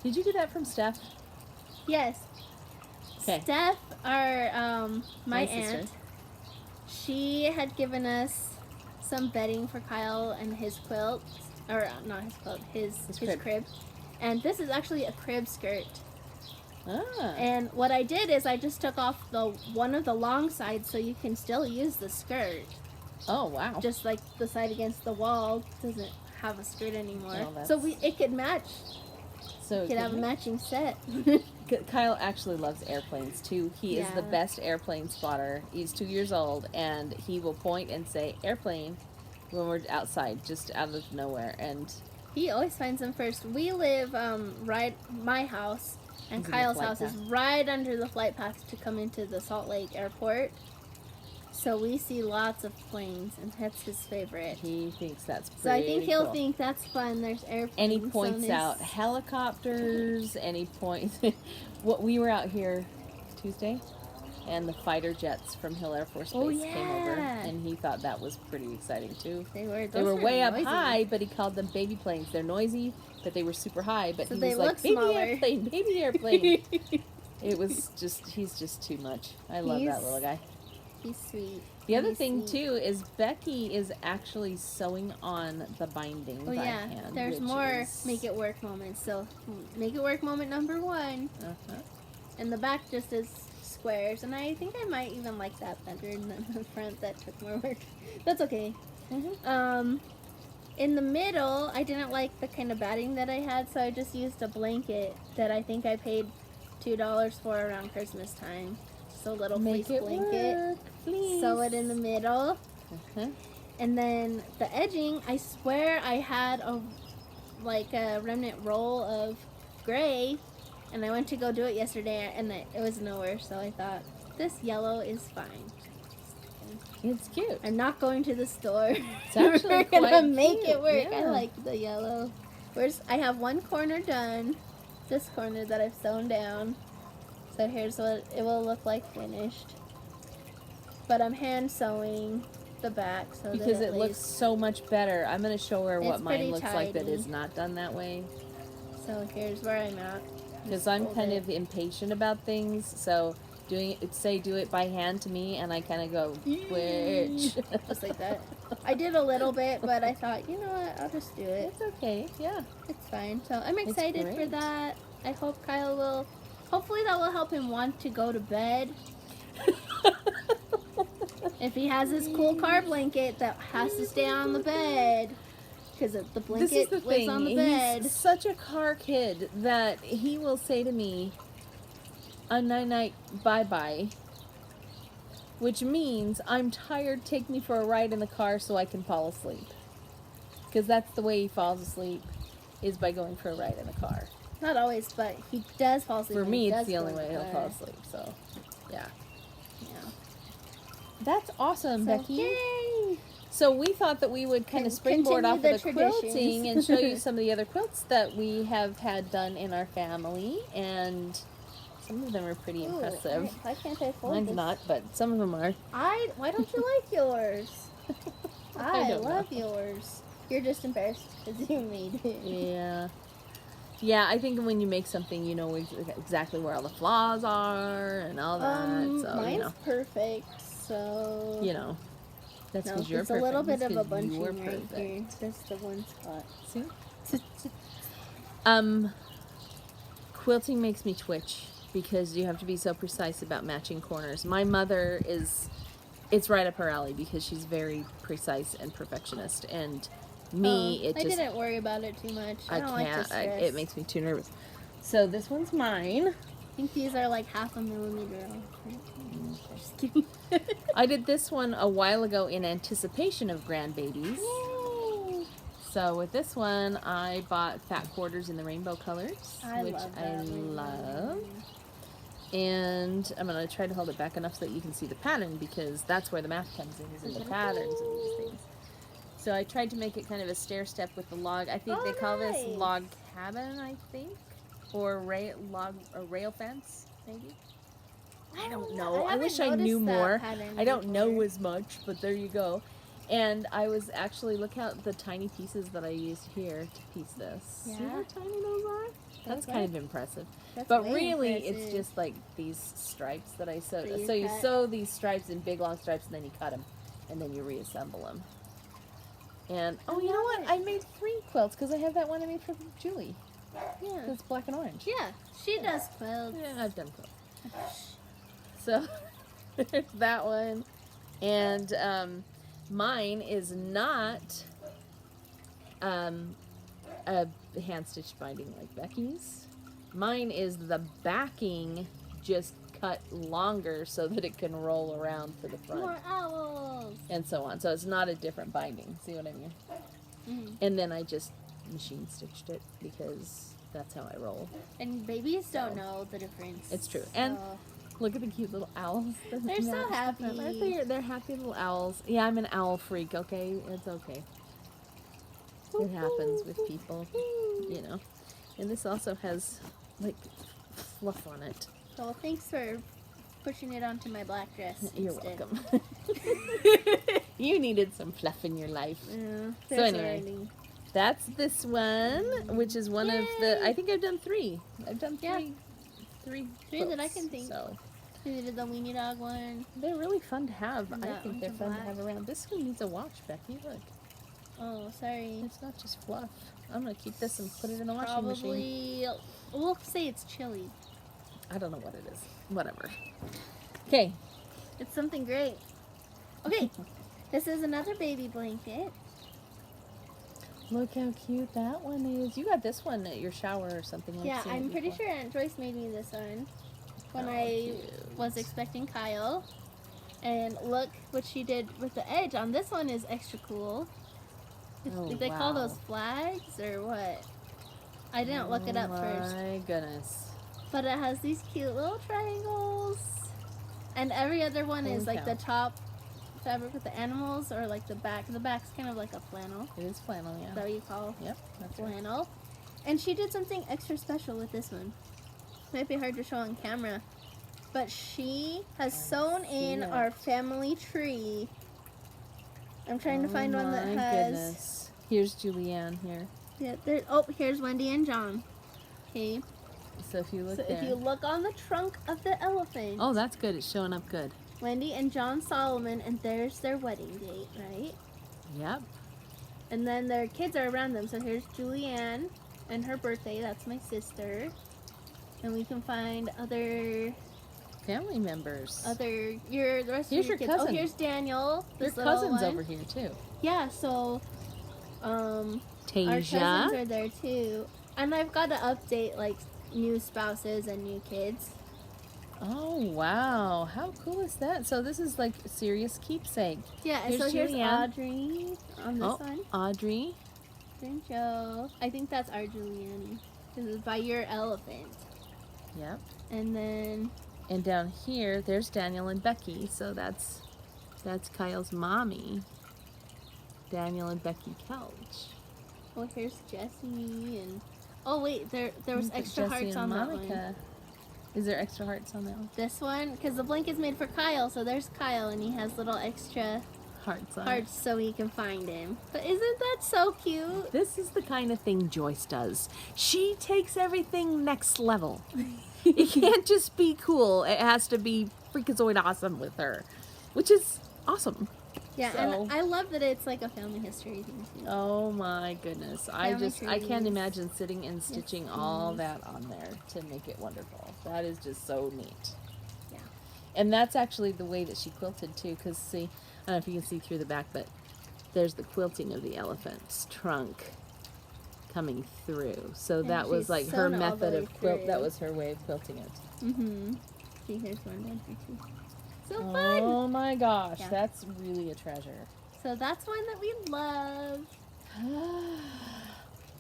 Speaker 2: Did you get that from Steph?
Speaker 1: Yes. Okay. Steph, our my aunt,
Speaker 2: sister.
Speaker 1: She had given us some bedding for Kyle and his quilt, or not his quilt, his crib. And this is actually a crib skirt.
Speaker 2: Ah.
Speaker 1: And what I did is I just took off one of the long sides so you can still use the skirt.
Speaker 2: Oh, wow.
Speaker 1: Just like the side against the wall doesn't have a skirt anymore.
Speaker 2: Oh,
Speaker 1: so it could match.
Speaker 2: So
Speaker 1: it could have a matching set.
Speaker 2: Kyle actually loves airplanes too. He is the best airplane spotter. He's 2 years old and he will point and say airplane when we're outside, just out of nowhere. And
Speaker 1: he always finds them first. We live my house and Kyle's house is right under the flight path to come into the Salt Lake airport. So we see lots of planes, and that's his favorite.
Speaker 2: He thinks that's pretty
Speaker 1: So I think he'll
Speaker 2: cool.
Speaker 1: think that's fun. There's airplanes.
Speaker 2: And he points out helicopters, and he points... we were out here Tuesday, and the fighter jets from Hill Air Force Base came over, and he thought that was pretty exciting, too.
Speaker 1: They were
Speaker 2: way
Speaker 1: noisy.
Speaker 2: Up high, but he called them baby planes. They're noisy, but they were super high, but
Speaker 1: so
Speaker 2: he was like, baby airplane. It was just, he's just too much. I love that little guy.
Speaker 1: He's sweet.
Speaker 2: The other thing, too, is Becky is actually sewing on the binding by hand.
Speaker 1: There's more make it work moments. So, make it work moment number 1. And the back just is squares. And I think I might even like that better than the front that took more work. That's okay. In the middle, I didn't like the kind of batting that I had, so I just used a blanket that I think I paid $2 for around Christmas time. So little fleece blanket. Sew it in the middle. And then the edging, I swear I had a remnant roll of gray, and I went to go do it yesterday and it was nowhere, so I thought this yellow is fine.
Speaker 2: It's cute.
Speaker 1: I'm not going to the store.
Speaker 2: It's actually
Speaker 1: We're gonna make it work.
Speaker 2: Yeah.
Speaker 1: I like the yellow. I have one corner done. This corner that I've sewn down. So here's what it will look like finished. But I'm hand sewing the back so
Speaker 2: because
Speaker 1: that
Speaker 2: it looks so much better. I'm going to show her what mine looks like that is not done that way.
Speaker 1: So here's where I'm at.
Speaker 2: Because I'm kind of impatient about things, so do it by hand to me, and I kind of go, which?
Speaker 1: Just like that. I did a little bit, but I thought, you know what, I'll just do it.
Speaker 2: It's okay, yeah.
Speaker 1: It's fine. So I'm excited for that. I hope Kyle will, hopefully that will help him want to go to bed. If he has his cool car blanket that has to stay on the bed. Because the blanket lives on the bed.
Speaker 2: He's such a car kid that he will say to me, a night-night bye-bye, which means I'm tired, take me for a ride in the car so I can fall asleep. Because that's the way he falls asleep, is by going for a ride in the car.
Speaker 1: Not always, but he does fall asleep.
Speaker 2: For me, it's the only way he'll fall asleep, so, yeah. That's awesome, Becky.
Speaker 1: Yay!
Speaker 2: So we thought that we would kind of springboard off of the quilting and show you some of the other quilts that we have had done in our family. And Some of them are pretty
Speaker 1: Ooh,
Speaker 2: impressive.
Speaker 1: Why can't I fold
Speaker 2: Mine's
Speaker 1: this?
Speaker 2: not, but some of them are.
Speaker 1: Why don't you like yours? I
Speaker 2: don't
Speaker 1: love
Speaker 2: know.
Speaker 1: yours. You're just embarrassed because you made it.
Speaker 2: Yeah. Yeah, I think when you make something, you know exactly where all the flaws are and all that. So,
Speaker 1: Mine's
Speaker 2: you know.
Speaker 1: perfect, so...
Speaker 2: You know. That's
Speaker 1: No,
Speaker 2: because you're
Speaker 1: it's
Speaker 2: perfect.
Speaker 1: a little bit
Speaker 2: That's
Speaker 1: of a
Speaker 2: 'cause you are
Speaker 1: bunching right
Speaker 2: perfect.
Speaker 1: here. Just the one spot.
Speaker 2: See? Quilting makes me twitch because you have to be so precise about matching corners. My mother it's right up her alley because she's very precise and perfectionist, and me,
Speaker 1: I didn't worry about it too much. I don't like to stress.
Speaker 2: it makes me too nervous. So this one's mine.
Speaker 1: I think these are like 1/2 millimeter off. Just kidding.
Speaker 2: I did this one a while ago in anticipation of grandbabies.
Speaker 1: Yay!
Speaker 2: So with this one, I bought fat quarters in the rainbow colors, which I
Speaker 1: one.
Speaker 2: love. And I'm going to try to hold it back enough so that you can see the pattern, because that's where the math comes in, is in the patterns and these things. So I tried to make it kind of a stair step with the log. I think they call this log cabin, I think, or rail fence, maybe. I don't know. I wish I knew more. I don't know as much, but there you go. And I was actually, look at the tiny pieces that I used here to piece this.
Speaker 1: Yeah.
Speaker 2: See how tiny those are? That's kind of impressive.
Speaker 1: That's
Speaker 2: But
Speaker 1: way
Speaker 2: really,
Speaker 1: impressive.
Speaker 2: it's just like these stripes that I sewed.
Speaker 1: That you
Speaker 2: So you
Speaker 1: cut.
Speaker 2: sew these stripes in big long stripes, and then you cut them, and then you reassemble them. And oh, you know what? I made 3 quilts because I have that one I made for Julie.
Speaker 1: Yeah.
Speaker 2: It's black and orange.
Speaker 1: Yeah, she does quilts.
Speaker 2: Yeah, I've done quilts. So there's that one, and mine is not a hand stitched binding like Becky's. Mine is the backing just cut longer so that it can roll around for the front.
Speaker 1: More owls.
Speaker 2: And so on. So it's not a different binding. See what I mean?
Speaker 1: Mm-hmm.
Speaker 2: And then I just machine stitched it because that's how I roll.
Speaker 1: And babies don't know the difference.
Speaker 2: It's true. And look at the cute little owls.
Speaker 1: They're so happy.
Speaker 2: They're happy little owls. Yeah, I'm an owl freak, okay? It's okay. It happens with people, you know. And this also has, like, fluff on it.
Speaker 1: Well, thanks for pushing it onto my black dress.
Speaker 2: You're
Speaker 1: instead.
Speaker 2: welcome. You needed some fluff in your life.
Speaker 1: Yeah,
Speaker 2: So anyway, that's this one, which is one of the, I think I've done 3. I've done 3.
Speaker 1: Three
Speaker 2: quilts,
Speaker 1: that I can think.
Speaker 2: So
Speaker 1: We did the weenie dog one.
Speaker 2: they're really fun to have.
Speaker 1: And
Speaker 2: I
Speaker 1: that
Speaker 2: think they're
Speaker 1: one's
Speaker 2: fun to
Speaker 1: black.
Speaker 2: have around. This one needs a watch, Becky. Look,
Speaker 1: Oh, sorry.
Speaker 2: it's not just fluff. I'm gonna keep this and put it in the washing machine.
Speaker 1: Probably, we'll say it's chilly.
Speaker 2: I don't know what it is. Whatever. Okay.
Speaker 1: It's something great. Okay, this is another baby blanket.
Speaker 2: Look how cute that one is. You got this one at your shower or something.
Speaker 1: Yeah, I'm pretty sure Aunt Joyce made me this one when I was expecting Kyle. And look what she did with the edge on this one is extra cool. Did they call those flags or what? I didn't look it up first.
Speaker 2: My goodness.
Speaker 1: But it has these cute little triangles. And every other one is like the top fabric with the animals or like the back. The back's kind of like a flannel.
Speaker 2: It is flannel, yeah.
Speaker 1: Is that what you call
Speaker 2: that's
Speaker 1: flannel? Right. And she did something extra special with this one. Might be hard to show on camera. But she has sewn in our family tree. I'm trying to find one that has...
Speaker 2: Goodness. Here's Julianne here.
Speaker 1: Yeah, here's Wendy and John. Okay.
Speaker 2: So if you look
Speaker 1: if you look on the trunk of the elephant.
Speaker 2: Oh, that's good. It's showing up good.
Speaker 1: Wendy and John Solomon, and there's their wedding date, right?
Speaker 2: Yep.
Speaker 1: And then their kids are around them. So here's Julianne and her birthday. That's my sister. And we can find other
Speaker 2: family members.
Speaker 1: The rest
Speaker 2: here's
Speaker 1: of your kids.
Speaker 2: cousin.
Speaker 1: Oh, here's Daniel.
Speaker 2: Your cousin's over here too.
Speaker 1: Yeah. So,
Speaker 2: Tasia.
Speaker 1: our cousins are there too. And I've got to update like new spouses and new kids.
Speaker 2: Oh wow, how cool is that? So this is like a serious keepsake.
Speaker 1: Yeah, and here's Audrey on this one.
Speaker 2: Audrey.
Speaker 1: And Joe. I think that's our Julianne. This is by your elephant.
Speaker 2: Yep.
Speaker 1: And then...
Speaker 2: And down here, there's Daniel and Becky. So that's Kyle's mommy. Daniel and Becky Kelch.
Speaker 1: Oh, here's Jessie and... Oh wait, there was extra hearts on that one.
Speaker 2: Is there extra hearts on that one?
Speaker 1: This one, because the blanket's made for Kyle, so there's Kyle, and he has little extra
Speaker 2: Hearts on
Speaker 1: hearts so he can find him. But isn't that so cute?
Speaker 2: This is the kind of thing Joyce does. She takes everything next level. It can't just be cool. It has to be freakazoid awesome with her, which is awesome.
Speaker 1: Yeah,
Speaker 2: So-
Speaker 1: and I love that it's like a family history thing too.
Speaker 2: Oh my goodness. I can't
Speaker 1: trees.
Speaker 2: imagine sitting and stitching all that on there to make it wonderful. That is just so neat.
Speaker 1: Yeah.
Speaker 2: And that's actually the way that she quilted too, because see, I don't know if you can see through the back, but there's the quilting of the elephant's trunk coming through. So
Speaker 1: And
Speaker 2: that was
Speaker 1: she's
Speaker 2: like her
Speaker 1: sewn all the
Speaker 2: method
Speaker 1: way
Speaker 2: of quilt. That
Speaker 1: through.
Speaker 2: was her way of quilting it.
Speaker 1: Mm-hmm. See, here's one down here too. So fun!
Speaker 2: Oh my gosh,
Speaker 1: Yeah.
Speaker 2: that's really a treasure.
Speaker 1: So that's one that we love.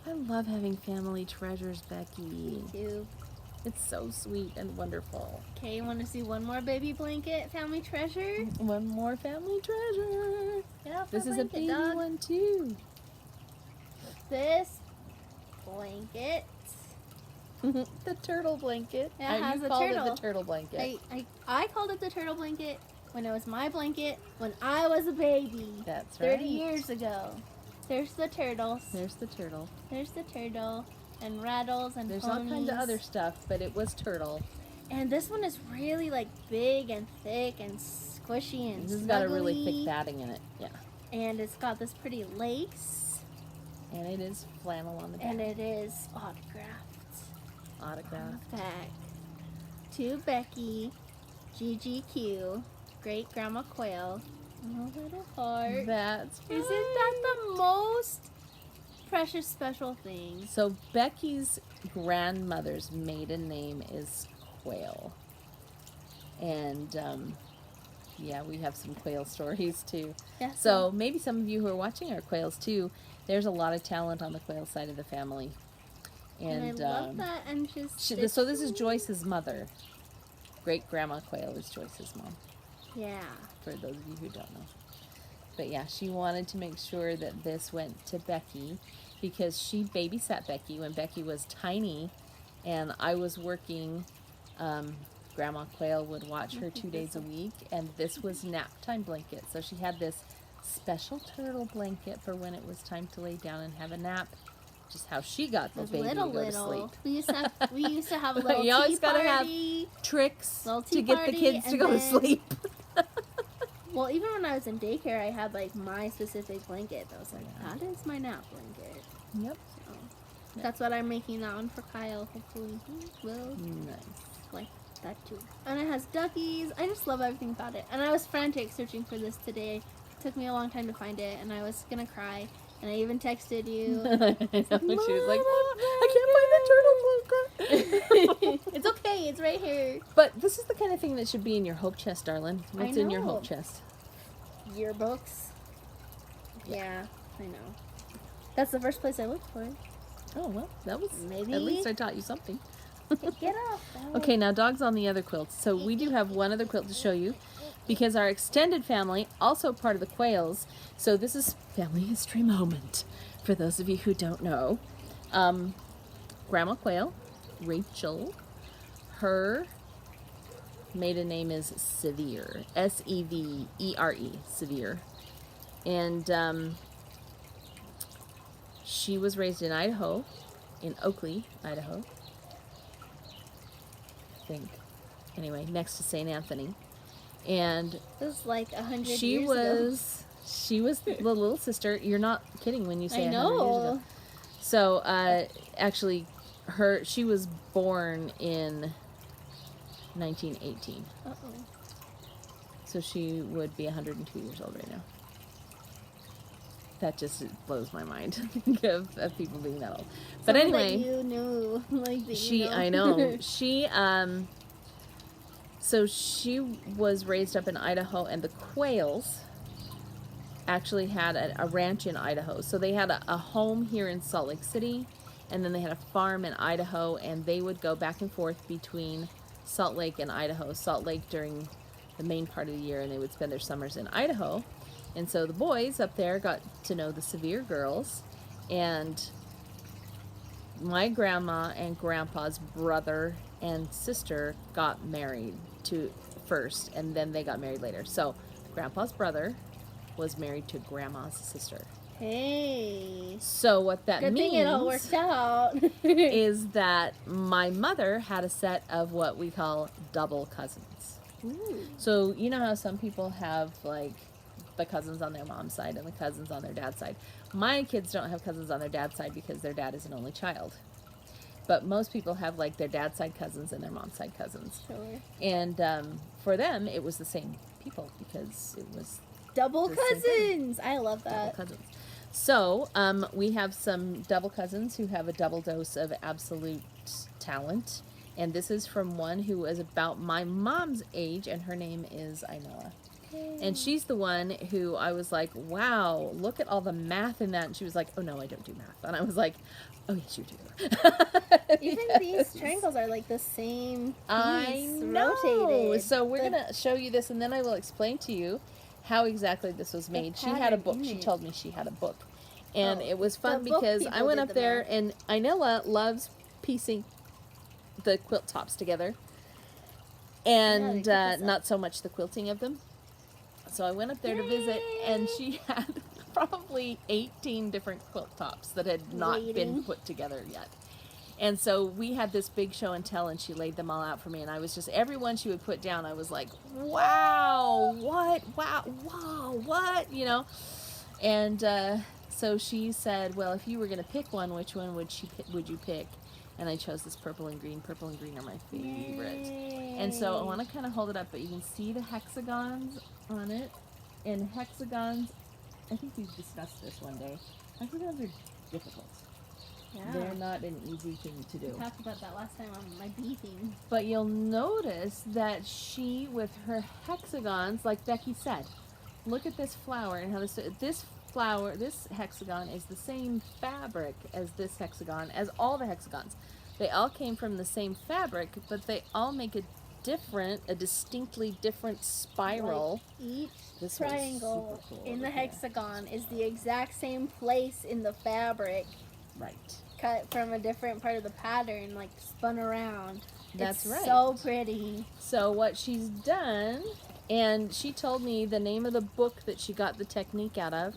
Speaker 2: I love having family treasures, Becky.
Speaker 1: Too.
Speaker 2: It's so sweet and wonderful.
Speaker 1: Okay, you want to see one more baby blanket family treasure?
Speaker 2: One more family treasure.
Speaker 1: Get off
Speaker 2: This
Speaker 1: the
Speaker 2: is a
Speaker 1: blanket,
Speaker 2: baby
Speaker 1: dog.
Speaker 2: one too.
Speaker 1: This blanket.
Speaker 2: The turtle blanket.
Speaker 1: It has
Speaker 2: you
Speaker 1: a
Speaker 2: called
Speaker 1: turtle.
Speaker 2: it the turtle blanket.
Speaker 1: I called it the turtle blanket when it was my blanket when I was a baby.
Speaker 2: That's
Speaker 1: 30
Speaker 2: right.
Speaker 1: years ago. There's the turtles.
Speaker 2: There's the turtle.
Speaker 1: There's the turtle and rattles and
Speaker 2: There's
Speaker 1: ponies.
Speaker 2: all kinds of other stuff, but it was turtle.
Speaker 1: And this one is really like big and thick and squishy and
Speaker 2: This has got a really
Speaker 1: snuggly.
Speaker 2: thick batting in it. Yeah.
Speaker 1: And it's got this pretty lace.
Speaker 2: And it is flannel on the back.
Speaker 1: And it is autographed.
Speaker 2: Autograph.
Speaker 1: Back to Becky, GGQ, Great Grandma Quail, and a little heart.
Speaker 2: That's
Speaker 1: Isn't that the most precious special thing?
Speaker 2: So Becky's grandmother's maiden name is Quail. And yeah, we have some quail stories too.
Speaker 1: Yeah,
Speaker 2: So maybe some of you who are watching are quails too. There's a lot of talent on the quail side of the family.
Speaker 1: and I love that. And just
Speaker 2: So this is Joyce's mother. Great Grandma Quail is Joyce's mom,
Speaker 1: yeah.
Speaker 2: for those of you who don't know. But yeah, she wanted to make sure that this went to Becky because she babysat Becky when Becky was tiny and I was working. Grandma Quail would watch her 2 days a week, and this was nap time blanket. So she had this special turtle blanket for when it was time to lay down and have a nap. Just how she got the
Speaker 1: Those
Speaker 2: baby
Speaker 1: little
Speaker 2: to go to
Speaker 1: little.
Speaker 2: sleep.
Speaker 1: We used to have a little
Speaker 2: You always
Speaker 1: tea
Speaker 2: gotta have
Speaker 1: party.
Speaker 2: Tricks
Speaker 1: Little
Speaker 2: to
Speaker 1: tea
Speaker 2: get the
Speaker 1: party,
Speaker 2: kids to
Speaker 1: and
Speaker 2: go to
Speaker 1: then-
Speaker 2: sleep.
Speaker 1: Well, even when I was in daycare, I had like my specific blanket. That was like, that is my nap blanket.
Speaker 2: Yep.
Speaker 1: So that's what I'm making that one for Kyle. Hopefully he will
Speaker 2: Nice.
Speaker 1: like that too. And it has duckies. I just love everything about it. And I was frantic searching for this today. It took me a long time to find it, and I was gonna cry. And I even texted you.
Speaker 2: I know. She was like,
Speaker 1: Mom,
Speaker 2: I can't find the turtle blanket.
Speaker 1: It's okay. It's right here.
Speaker 2: But this is the kind of thing that should be in your hope chest, darling.
Speaker 1: I
Speaker 2: What's in your
Speaker 1: know.
Speaker 2: hope chest?
Speaker 1: Yearbooks. Yeah, I know. That's the first place I looked for it.
Speaker 2: Oh, well, that was,
Speaker 1: Maybe.
Speaker 2: at least I taught you something.
Speaker 1: Get off.
Speaker 2: Okay, now dogs on the other quilts. So we do have one other quilt to show you because our extended family, also part of the quails, so this is family history moment for those of you who don't know. Grandma Quail, Rachel, her maiden name is Severe, Severe, Severe. And she was raised in Idaho, in Oakley, Idaho. I think. Anyway, next to St. Anthony. And
Speaker 1: It was like 100
Speaker 2: she
Speaker 1: years ago.
Speaker 2: was the little sister. You're not kidding when you say
Speaker 1: I
Speaker 2: 100 years ago.
Speaker 1: know.
Speaker 2: So actually she was born in 1918.
Speaker 1: Uh-oh.
Speaker 2: So she would be 102 years old right now. That just blows my mind to think of people being that old. But
Speaker 1: Someone
Speaker 2: anyway,
Speaker 1: that you knew, like that you know.
Speaker 2: I know. So she was raised up in Idaho, and the Quails actually had a ranch in Idaho. So they had a home here in Salt Lake City, and then they had a farm in Idaho, and they would go back and forth between Salt Lake and Idaho. Salt Lake during the main part of the year, and they would spend their summers in Idaho. And so the boys up there got to know the Severe girls, and my grandma and grandpa's brother and sister got married to first, and then they got married later. So Grandpa's brother was married to Grandma's sister.
Speaker 1: Hey.
Speaker 2: So what that
Speaker 1: Good
Speaker 2: means
Speaker 1: thing it all worked out.
Speaker 2: is that my mother had a set of what we call double cousins.
Speaker 1: Ooh.
Speaker 2: So you know how some people have like the cousins on their mom's side and the cousins on their dad's side. My kids don't have cousins on their dad's side because their dad is an only child. But most people have like their dad's side cousins and their mom's side cousins.
Speaker 1: Sure.
Speaker 2: And for them, it was the same people because it was
Speaker 1: Double cousins. I love that.
Speaker 2: double cousins. So we have some double cousins who have a double dose of absolute talent. And this is from one who is about my mom's age, and her name is Inola. And she's the one who I was like, wow, look at all the math in that. And she was like, oh, no, I don't do math. And I was like, oh, yes, you do.
Speaker 1: Even these triangles are like the same piece,
Speaker 2: I know.
Speaker 1: rotated.
Speaker 2: So we're going to show you this, and then I will explain to you how exactly this was made. She had a book. She told me she had a book. And it was fun because I went up there, and Inola loves piecing the quilt tops together. And not so much the quilting of them. So I went up there to visit, and she had probably 18 different quilt tops that had not been put together yet. And so we had this big show and tell, and she laid them all out for me. And I was just, every one she would put down, I was like, wow, what, wow, wow, what, you know? And so she said, well, if you were going to pick one, which one would you pick? And I chose this purple and green. Purple and green are my favorite.
Speaker 1: Yay.
Speaker 2: And so I want to kind of hold it up, but you can see the hexagons on it. And hexagons, I think we've discussed this one day. Hexagons are difficult.
Speaker 1: Yeah.
Speaker 2: They're not an easy thing to do.
Speaker 1: We talked about that last time on my bee theme.
Speaker 2: But you'll notice that she, with her hexagons, like Becky said, look at this flower and how this flower, this hexagon is the same fabric as this hexagon, as all the hexagons. They all came from the same fabric, but they all make a distinctly different spiral.
Speaker 1: Like each triangle in the hexagon is the exact same place in the fabric.
Speaker 2: Right.
Speaker 1: Cut from a different part of the pattern, like spun around.
Speaker 2: That's right.
Speaker 1: So pretty.
Speaker 2: So what she's done, and she told me the name of the book that she got the technique out of.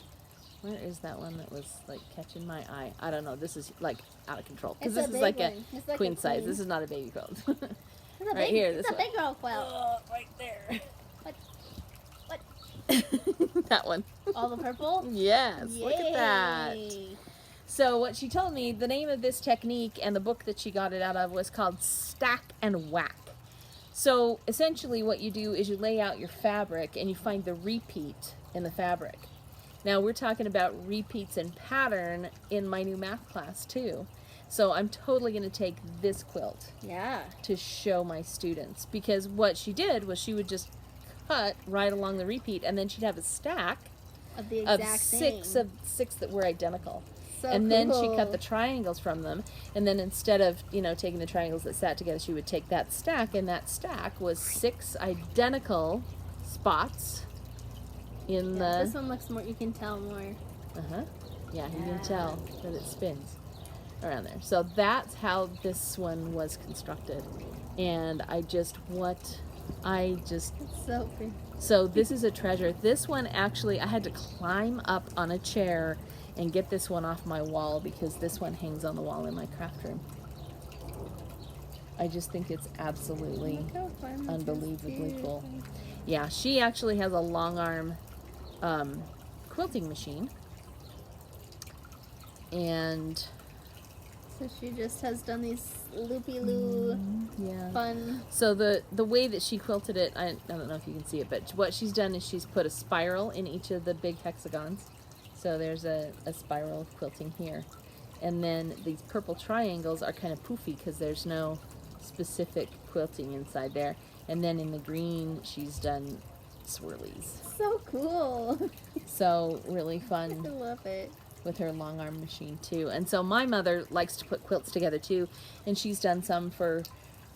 Speaker 2: Where is that one that was like catching my eye? I don't know. This is like out of control because this is like a queen size. This is not a baby quilt. Right here, this
Speaker 1: one. It's a big girl quilt.
Speaker 2: Oh, right there.
Speaker 1: What?
Speaker 2: That one.
Speaker 1: All the purple?
Speaker 2: Yes.
Speaker 1: Yay.
Speaker 2: Look at that. So what she told me, the name of this technique and the book that she got it out of was called Stack and Whack. So essentially what you do is you lay out your fabric and you find the repeat in the fabric. Now we're talking about repeats in pattern in my new math class too. So I'm totally going to take this quilt to show my students, because what she did was she would just cut right along the repeat, and then she'd have a stack
Speaker 1: of the exact
Speaker 2: six that were identical.
Speaker 1: So
Speaker 2: and then she cut the triangles from them, and then instead of, you know, taking the triangles that sat together, she would take that stack, and that stack was 6 identical spots in the...
Speaker 1: This one looks more, you can tell more.
Speaker 2: Yeah, you can tell that it spins around there. So that's how this one was constructed. And it's
Speaker 1: so pretty.
Speaker 2: So this is a treasure. This one actually, I had to climb up on a chair and get this one off my wall, because this one hangs on the wall in my craft room. I just think it's absolutely unbelievably cool. Yeah, she actually has a long arm quilting machine. And
Speaker 1: so she just has done these loopy-loo fun.
Speaker 2: So the way that she quilted it, I don't know if you can see it, but what she's done is she's put a spiral in each of the big hexagons. So there's a spiral of quilting here. And then these purple triangles are kind of poofy because there's no specific quilting inside there. And then in the green, she's done swirlies.
Speaker 1: So cool.
Speaker 2: So really fun.
Speaker 1: I love it.
Speaker 2: With her long arm machine too. And so my mother likes to put quilts together too, and she's done some for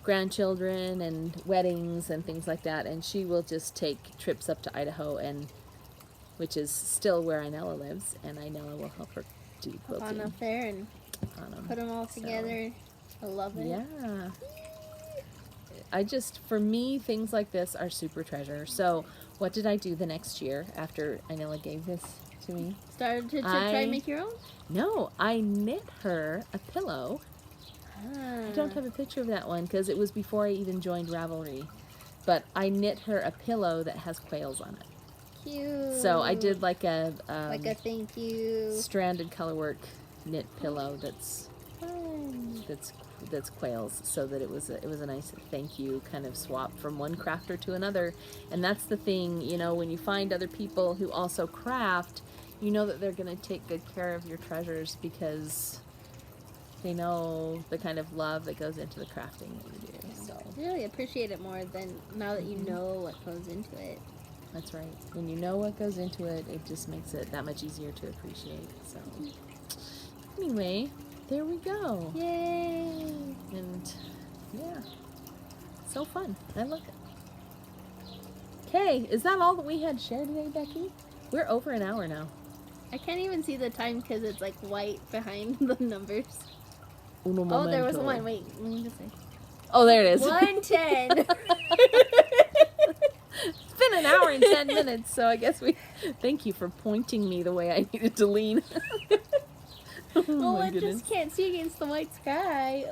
Speaker 2: grandchildren and weddings and things like that, and she will just take trips up to Idaho, and which is still where Inella lives, and Inella will help her do quilting.
Speaker 1: On up there and put them all together. I love it.
Speaker 2: Yeah. for me, things like this are super treasure. So what did I do the next year after Inela gave this to me?
Speaker 1: Started to try and make your own?
Speaker 2: No, I knit her a pillow. I don't have a picture of that one because it was before I even joined Ravelry. But I knit her a pillow that has quails on it.
Speaker 1: Cute.
Speaker 2: So I did like a
Speaker 1: thank you
Speaker 2: stranded colorwork knit pillow that's quails, so that it was a nice thank you kind of swap from one crafter to another. And that's the thing, you know, when you find other people who also craft, you know that they're going to take good care of your treasures because they know the kind of love that goes into the crafting that you do. So
Speaker 1: you really appreciate it more than now that you know what goes into it.
Speaker 2: That's right. When you know what goes into it, it just makes it that much easier to appreciate. So anyway, there we go.
Speaker 1: Yay!
Speaker 2: And yeah, so fun. I love it. Okay, is that all that we had shared today, Becky? We're over an hour now.
Speaker 1: I can't even see the time because it's like white behind the numbers.
Speaker 2: Uno
Speaker 1: Oh, there was
Speaker 2: momento.
Speaker 1: one. Wait, let me just say.
Speaker 2: Oh, there it is.
Speaker 1: 1:10.
Speaker 2: It's been an hour and 10 minutes, so I guess thank you for pointing me the way I needed to lean.
Speaker 1: Well, I just can't see against the white sky.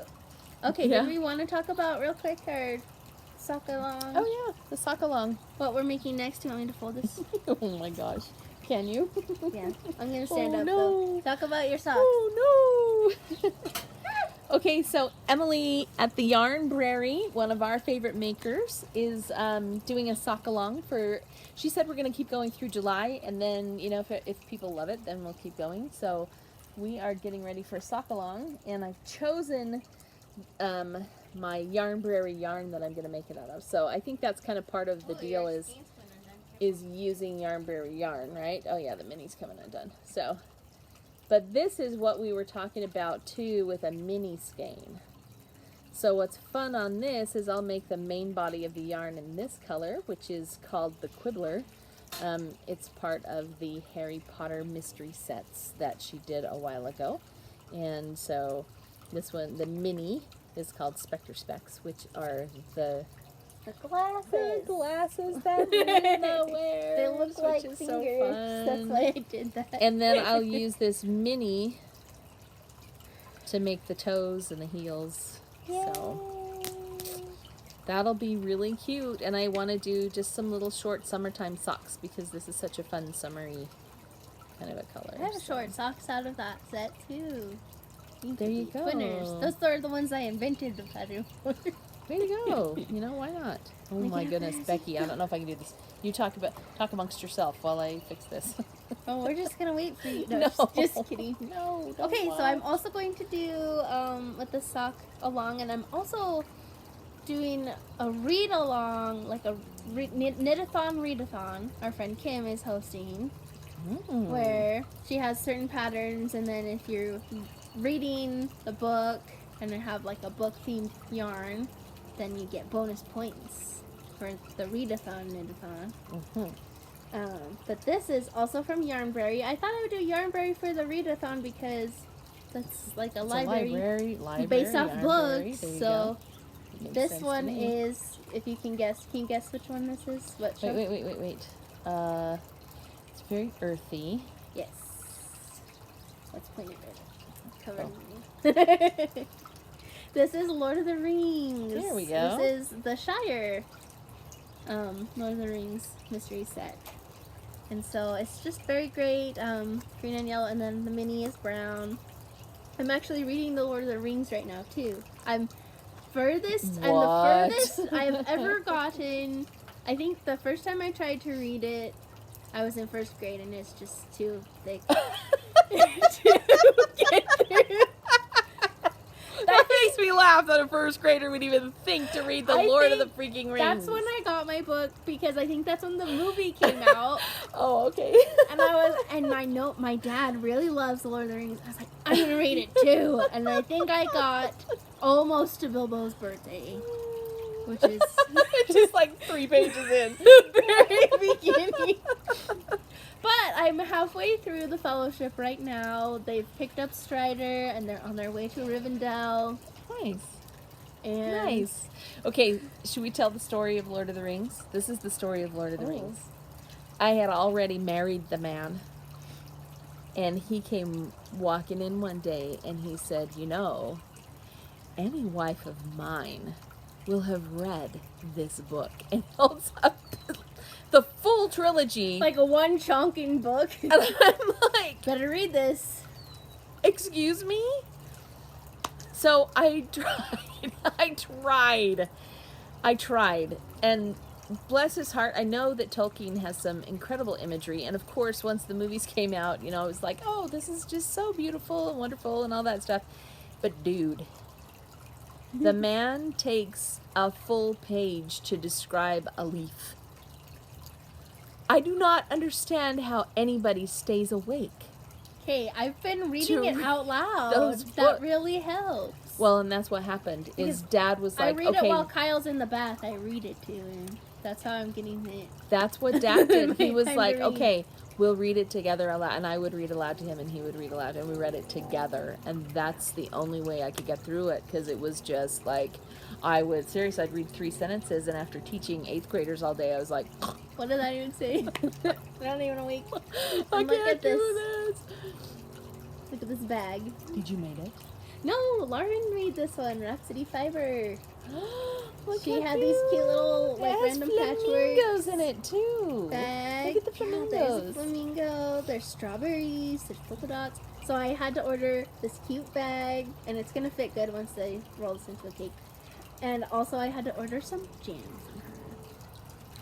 Speaker 1: Okay,
Speaker 2: Yeah.
Speaker 1: do we want to talk about real quick our sock along?
Speaker 2: Oh yeah, the sock along.
Speaker 1: What we're making next? Do you want me to fold this?
Speaker 2: Oh my gosh. Can you?
Speaker 1: Yeah. I'm going to stand
Speaker 2: Oh,
Speaker 1: up
Speaker 2: no.
Speaker 1: though. Talk about your socks.
Speaker 2: Oh no! Okay, so Emily at the Yarn Brary, one of our favorite makers, is doing a sock along for. She said we're going to keep going through July, and then if people love it, then we'll keep going. So we are getting ready for a sock along, and I've chosen my Yarn Brary yarn that I'm going to make it out of. So I think that's kind of part of the deal is using Yarn Brary yarn, right? Oh yeah, the mini's coming undone. So. But this is what we were talking about too with a mini skein. So what's fun on this is I'll make the main body of the yarn in this color, which is called the Quibbler. It's part of the Harry Potter mystery sets that she did a while ago. And so this one, the mini, is called Spectre Specs, which are the
Speaker 1: glasses.
Speaker 2: The glasses that Nina wears.
Speaker 1: They look like
Speaker 2: which is
Speaker 1: fingers.
Speaker 2: so fun.
Speaker 1: That's why I did that.
Speaker 2: And then I'll use this mini to make the toes and the heels.
Speaker 1: Yay.
Speaker 2: So that'll be really cute. And I want to do just some little short summertime socks because this is such a fun summery kind of a color.
Speaker 1: I have short socks out of that set too.
Speaker 2: There you go.
Speaker 1: Winners. Those are the ones I invented the pattern for.
Speaker 2: Way to go. You know, why not? Oh my goodness, Becky, I don't know if I can do this. You talk amongst yourself while I fix this.
Speaker 1: Oh, we're just gonna wait for you. No,
Speaker 2: No.
Speaker 1: just kidding.
Speaker 2: No, don't
Speaker 1: Okay,
Speaker 2: lie.
Speaker 1: so I'm also going to do with the sock along, and I'm also doing a read along, like a knit-a-thon, read-a-thon. Our friend Kim is hosting, where she has certain patterns, and then if you're reading the book and I have like a book themed yarn, then you get bonus points for the readathon, knit-a-thon. But this is also from Yarnberry. I thought I would do Yarnberry for the readathon because that's like a library based off books. So this one is, if you can guess which one this is? What show?
Speaker 2: Wait. It's very earthy.
Speaker 1: Yes. Let's play it. Cover me. This is Lord of the Rings.
Speaker 2: There we go.
Speaker 1: This is the Shire Lord of the Rings mystery set. And so it's just very great. Green and yellow, and then the mini is brown. I'm actually reading the Lord of the Rings right now too. I'm the furthest I've ever gotten. I think the first time I tried to read it, I was in first grade, and it's just too thick to get through.
Speaker 2: That makes me laugh that a first grader would even think to read the Lord of the freaking Rings.
Speaker 1: That's when I got my book, because I think that's when the movie came out.
Speaker 2: Oh, okay.
Speaker 1: And my dad really loves the Lord of the Rings. I was like, I'm gonna read it too. And I think I got almost to Bilbo's birthday, which is
Speaker 2: just like 3 pages in.
Speaker 1: very beginning. But I'm halfway through the Fellowship right now. They've picked up Strider, and they're on their way to Rivendell.
Speaker 2: Nice.
Speaker 1: And
Speaker 2: Nice. Okay, should we tell the story of Lord of the Rings? This is the story of Lord of the Rings. I had already married the man, and he came walking in one day, and he said, you know, any wife of mine will have read this book. And holds up the full trilogy.
Speaker 1: like a one chunking book.
Speaker 2: And I'm like,
Speaker 1: better read this.
Speaker 2: excuse me? So I tried. And bless his heart, I know that Tolkien has some incredible imagery. And of course, once the movies came out, you know, it was like, oh, this is just so beautiful and wonderful and all that stuff. But dude, the man takes a full page to describe a leaf. I do not understand how anybody stays awake.
Speaker 1: Okay, I've been reading it out loud.
Speaker 2: those
Speaker 1: That
Speaker 2: books.
Speaker 1: really helps.
Speaker 2: Well, and that's what happened. Is Dad was
Speaker 1: I
Speaker 2: like,
Speaker 1: read
Speaker 2: okay,
Speaker 1: it while Kyle's in the bath. I read it to him. That's how I'm getting it.
Speaker 2: that's what Dad did. He was
Speaker 1: Time to
Speaker 2: like,
Speaker 1: read.
Speaker 2: okay, we'll read it together aloud. And I would read aloud to him, and he would read aloud, and we read it together. And that's the only way I could get through it, because it was just like, I'd read 3 sentences, and after teaching 8th graders all day, I was like,
Speaker 1: What did I even say? I'm not even awake.
Speaker 2: I
Speaker 1: Look
Speaker 2: can't
Speaker 1: at this.
Speaker 2: do this.
Speaker 1: Look at this bag.
Speaker 2: Did you make it?
Speaker 1: No, Lauren made this one. Rhapsody Fiber.
Speaker 2: Look
Speaker 1: She
Speaker 2: how
Speaker 1: had these cute little, like,
Speaker 2: It has
Speaker 1: random
Speaker 2: flamingos
Speaker 1: patchworks.
Speaker 2: in it too.
Speaker 1: Bag.
Speaker 2: Look at the
Speaker 1: Yeah, there's a
Speaker 2: flamingos.
Speaker 1: flamingo. There's strawberries. There's polka dots. So I had to order this cute bag, and it's gonna fit good once they roll this into a cake. And also I had to order some jam from her.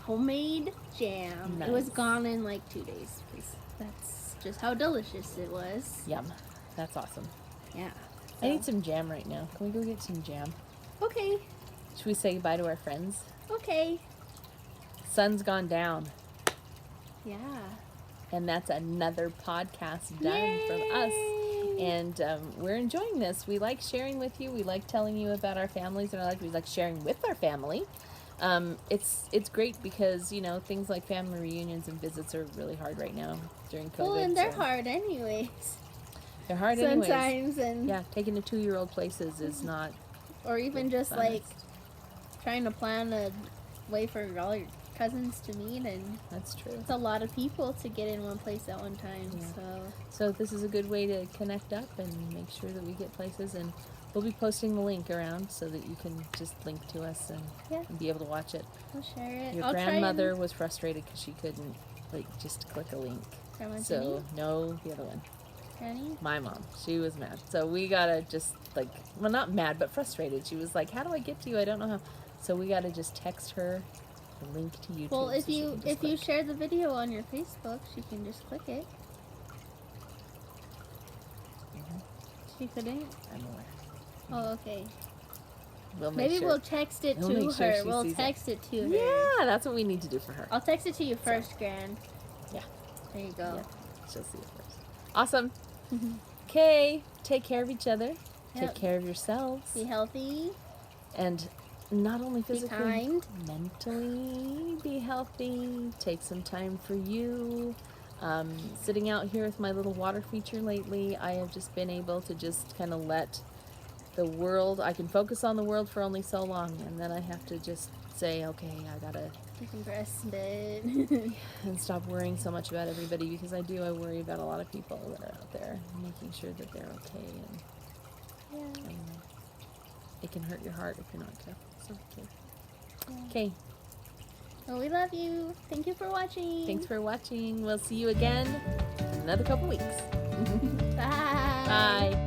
Speaker 1: Homemade jam.
Speaker 2: Nice.
Speaker 1: It was gone in like 2 days. 'Cause that's just how delicious it was.
Speaker 2: Yum. That's awesome.
Speaker 1: Yeah.
Speaker 2: I need some jam right now. Can we go get some jam?
Speaker 1: Okay.
Speaker 2: Should we say goodbye to our friends?
Speaker 1: Okay.
Speaker 2: Sun's gone down.
Speaker 1: Yeah.
Speaker 2: And that's another podcast done from us. And we're enjoying this. We like sharing with you. We like telling you about our families, and we like sharing with our family. It's great because, you know, things like family reunions and visits are really hard right now during COVID.
Speaker 1: Well, and they're
Speaker 2: so
Speaker 1: hard anyways.
Speaker 2: They're hard anyways.
Speaker 1: Sometimes, and
Speaker 2: Yeah, taking a 2-year-old places is not.
Speaker 1: or even just
Speaker 2: funnest.
Speaker 1: like trying to plan a way for all your cousins to meet, and
Speaker 2: That's true.
Speaker 1: it's a lot of people to get in one place at one time.
Speaker 2: Yeah. So this is a good way to connect up and make sure that we get places, and we'll be posting the link around so that you can just link to us and,
Speaker 1: Yeah.
Speaker 2: and be able to watch it.
Speaker 1: I'll share it.
Speaker 2: Your
Speaker 1: I'll
Speaker 2: grandmother was frustrated because she couldn't just click a link.
Speaker 1: try and
Speaker 2: So no, the other one.
Speaker 1: Granny?
Speaker 2: My mom, she was mad. So we gotta just well, not mad, but frustrated. She was like, "How do I get to you? I don't know how." So we gotta just text her the link to YouTube.
Speaker 1: Well, if
Speaker 2: so she
Speaker 1: you
Speaker 2: can just
Speaker 1: if you
Speaker 2: click.
Speaker 1: share the video on your Facebook, she can just click it. She couldn't.
Speaker 2: I'm aware.
Speaker 1: Oh, okay.
Speaker 2: We'll make
Speaker 1: Maybe
Speaker 2: sure.
Speaker 1: we'll text it
Speaker 2: We'll
Speaker 1: to
Speaker 2: make sure
Speaker 1: her.
Speaker 2: she
Speaker 1: We'll
Speaker 2: sees it.
Speaker 1: text it to her.
Speaker 2: Yeah, that's what we need to do for her.
Speaker 1: I'll text it to you first, Gran.
Speaker 2: Yeah.
Speaker 1: There you go.
Speaker 2: Yeah, she'll see it first. Awesome. Okay, take care of each other.
Speaker 1: Yep.
Speaker 2: Take care of yourselves.
Speaker 1: Be healthy.
Speaker 2: And not only
Speaker 1: Be
Speaker 2: physically,
Speaker 1: kind.
Speaker 2: mentally be healthy. Take some time for you. Sitting out here with my little water feature lately, I have just been able to just kind of let the world, I can focus on the world for only so long, and then I have to just say, okay, I gotta,
Speaker 1: Decompress a bit.
Speaker 2: and stop worrying so much about everybody, because I worry about a lot of people that are out there, making sure that they're okay, and
Speaker 1: Yeah.
Speaker 2: it can hurt your heart if you're not careful. So,
Speaker 1: Yeah.
Speaker 2: okay,
Speaker 1: Well, we love you. Thank you for watching.
Speaker 2: thanks for watching. We'll see you again in another couple weeks.
Speaker 1: Bye.
Speaker 2: Bye.